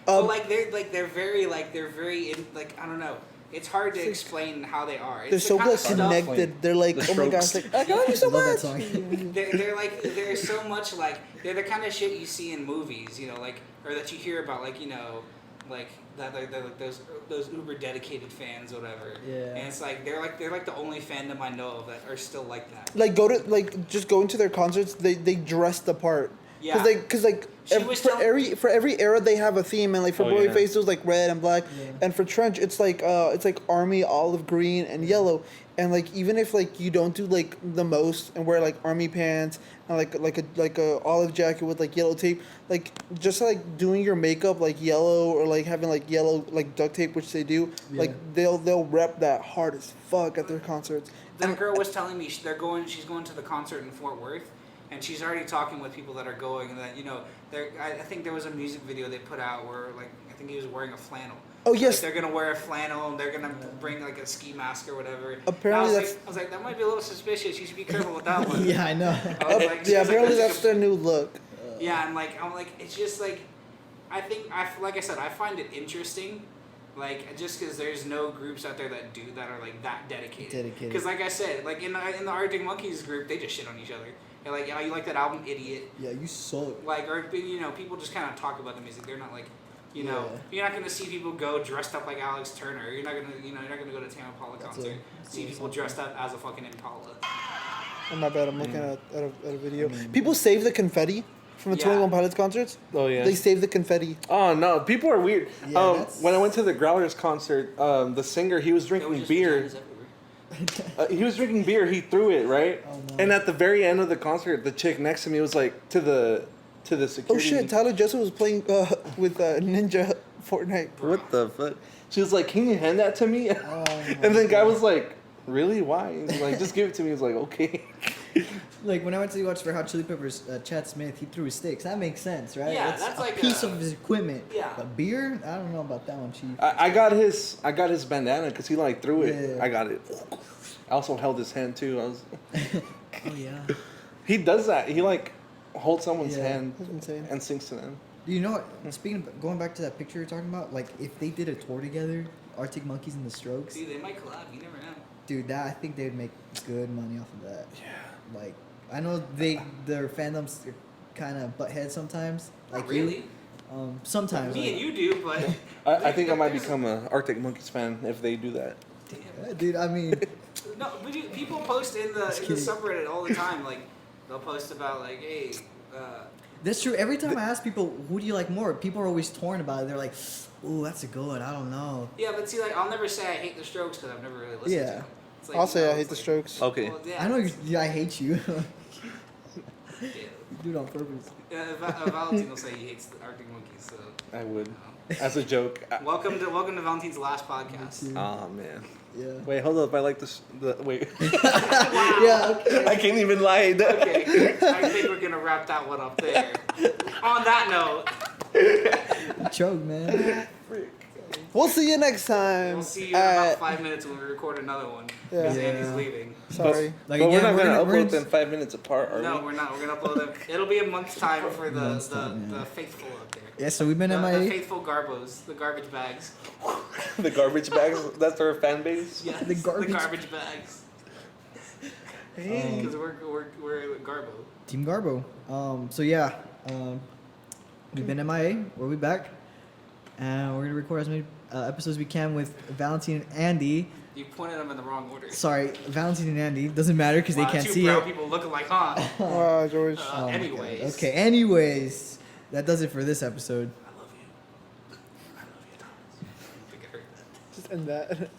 Well, they're very in, like, I don't know. It's hard to explain how they are. It's
They're so
the kind
like
of stuff-
connected. They're like,
The
oh my gosh,
Strokes.
like, I love you so
I love that
much.
song.
they're like there's so much like they're the kind of shit you see in movies, you know, like, or that you hear about, like, you know, like that they're like those uber dedicated fans, or whatever.
Yeah.
And it's like they're like the only fandom I know of that are still like that.
Like just go into their concerts. They dress the part.
Yeah.
Because
She was
for
telling-
every era they have a theme, and like for
Oh,
Blurryface
yeah.
it was like red and black,
Yeah.
and for Trench it's like army, olive green, and yellow. And like even if like you don't do like the most and wear like army pants and like a olive jacket with like yellow tape, like just like doing your makeup like yellow, or like having like yellow like duct tape, which they do,
Yeah.
like they'll rep that hard as fuck at their concerts.
That girl was telling me she's going to the concert in Fort Worth, and she's already talking with people that are going, and that, you know, I think there was a music video they put out where, like, I think he was wearing a flannel.
Oh,
Like,
yes.
they're gonna wear a flannel, and they're gonna bring like a ski mask or whatever. And
Apparently
I was like, that might be a little suspicious. You should be careful with that one.
Yeah, I know.
I was like, she
Yeah,
was like,
apparently
that's
that's their new look.
Yeah, and like I'm like, it's just like, like I said, I find it interesting, like, just because there's no groups out there that are like that dedicated.
Dedicated.
Because like I said, like in the Arctic Monkeys group, they just shit on each other. They're like, oh, you like that album, idiot.
Yeah, you suck.
Like, or, you know, people just kind of talk about the music. They're not like, you know,
Yeah.
you're not gonna see people go dressed up like Alex Turner. You're not gonna go to Tame Impala concert, see people dressed up as a fucking Impala.
Oh, my bad. I'm looking at a video.
I mean-
People save the confetti from the
Yeah.
21 Pilots concerts.
Oh yeah.
They save the confetti.
Oh no, people are weird.
Yeah, that's-
When I went to the Growlers concert, the singer, he was
There was
drinking
just
beer.
vaginas everywhere.
He was drinking beer. He threw it, right?
Oh, no.
And at the very end of the concert, the chick next to me was like to the security.
Oh shit! Tyler Joseph was playing with Ninja Fortnite.
What the fuck? She was like, "Can you hand that to me?"
Oh,
and the guy was like, "Really? Why?" And he's like, "Just give it to me." He was like, "Okay."
Like when I went to watch Red Hot Chili Peppers, Chad Smith, he threw his sticks. That makes sense, right?
Yeah,
That's
that's
a
like
piece
a-
of his equipment.
Yeah.
But beer, I don't know about that one, Chief.
I got his bandana because he like threw it.
Yeah.
I got it. I also held his hand too.
Oh yeah.
He does that. He like holds someone's
Yeah.
hand
That's insane.
and sings to them.
Do you know what? Speaking of, going back to that picture you're talking about, like if they did a tour together, Arctic Monkeys and the Strokes,
See, they might collab. You never know.
dude, that I think they'd make good money off of that.
Yeah.
Like I know their fandoms kind of butt heads sometimes.
Not
Like
really.
You, sometimes.
Me
like,
and you do, but
I think I might become a Arctic Monkeys fan if they do that.
Damn.
Yeah, dude, I mean,
No, people post in the
kidding.
subreddit all the time. Like, they'll post about like, hey,
that's true. Every time I ask people, who do you like more? People are always torn about it. They're like, "Ooh, that's a good one. I don't know."
yeah, but see, like, I'll never say I hate the Strokes because I've never really listened
Yeah.
to them. It's like,
I'll
you
say
know,
I hate
it's
the
like-
Strokes.
Okay.
Well, yeah,
I know I hate you.
Yeah.
You do it on purpose.
Valentine will say he hates the Arctic Monkeys. So,
I would,
you
as a joke.
welcome to Valentine's last podcast.
too.
Oh man.
Yeah.
Wait, hold up. I like this. Wait.
Yeah. Okay.
I can't even lie.
Okay, I think we're gonna wrap that one up there. On that note,
Choke, man.
We'll see you next time.
we'll see you in about 5 minutes when we record another one. Because
Yeah.
Andy's leaving.
Sorry.
Like,
but
again,
we're not gonna
we're
upload them 5 minutes apart, are
No,
we?
we're not. We're gonna upload them. It'll be a month's time for the
Month's time, yeah.
the faithful out there.
Yeah. So we've been
The
MIA.
faithful Garbos, the garbage bags.
The garbage bags. That's our fan base.
Yes,
The garbage-
bags.
Hey.
Because we're Garbo.
Team Garbo. So yeah. We've been MIA. We'll be back. And we're gonna record as many episodes as we can with Valentine and Andy.
You pointed them in the wrong order.
Sorry, Valentine and Andy. Doesn't matter because they can't
two
see
brown
it.
people looking like, huh?
Wow, George.
Oh my God.
Anyways.
Okay. Anyways, that does it for this episode.
I love you. I love you, Thomas.
I think I heard that.
Just end that.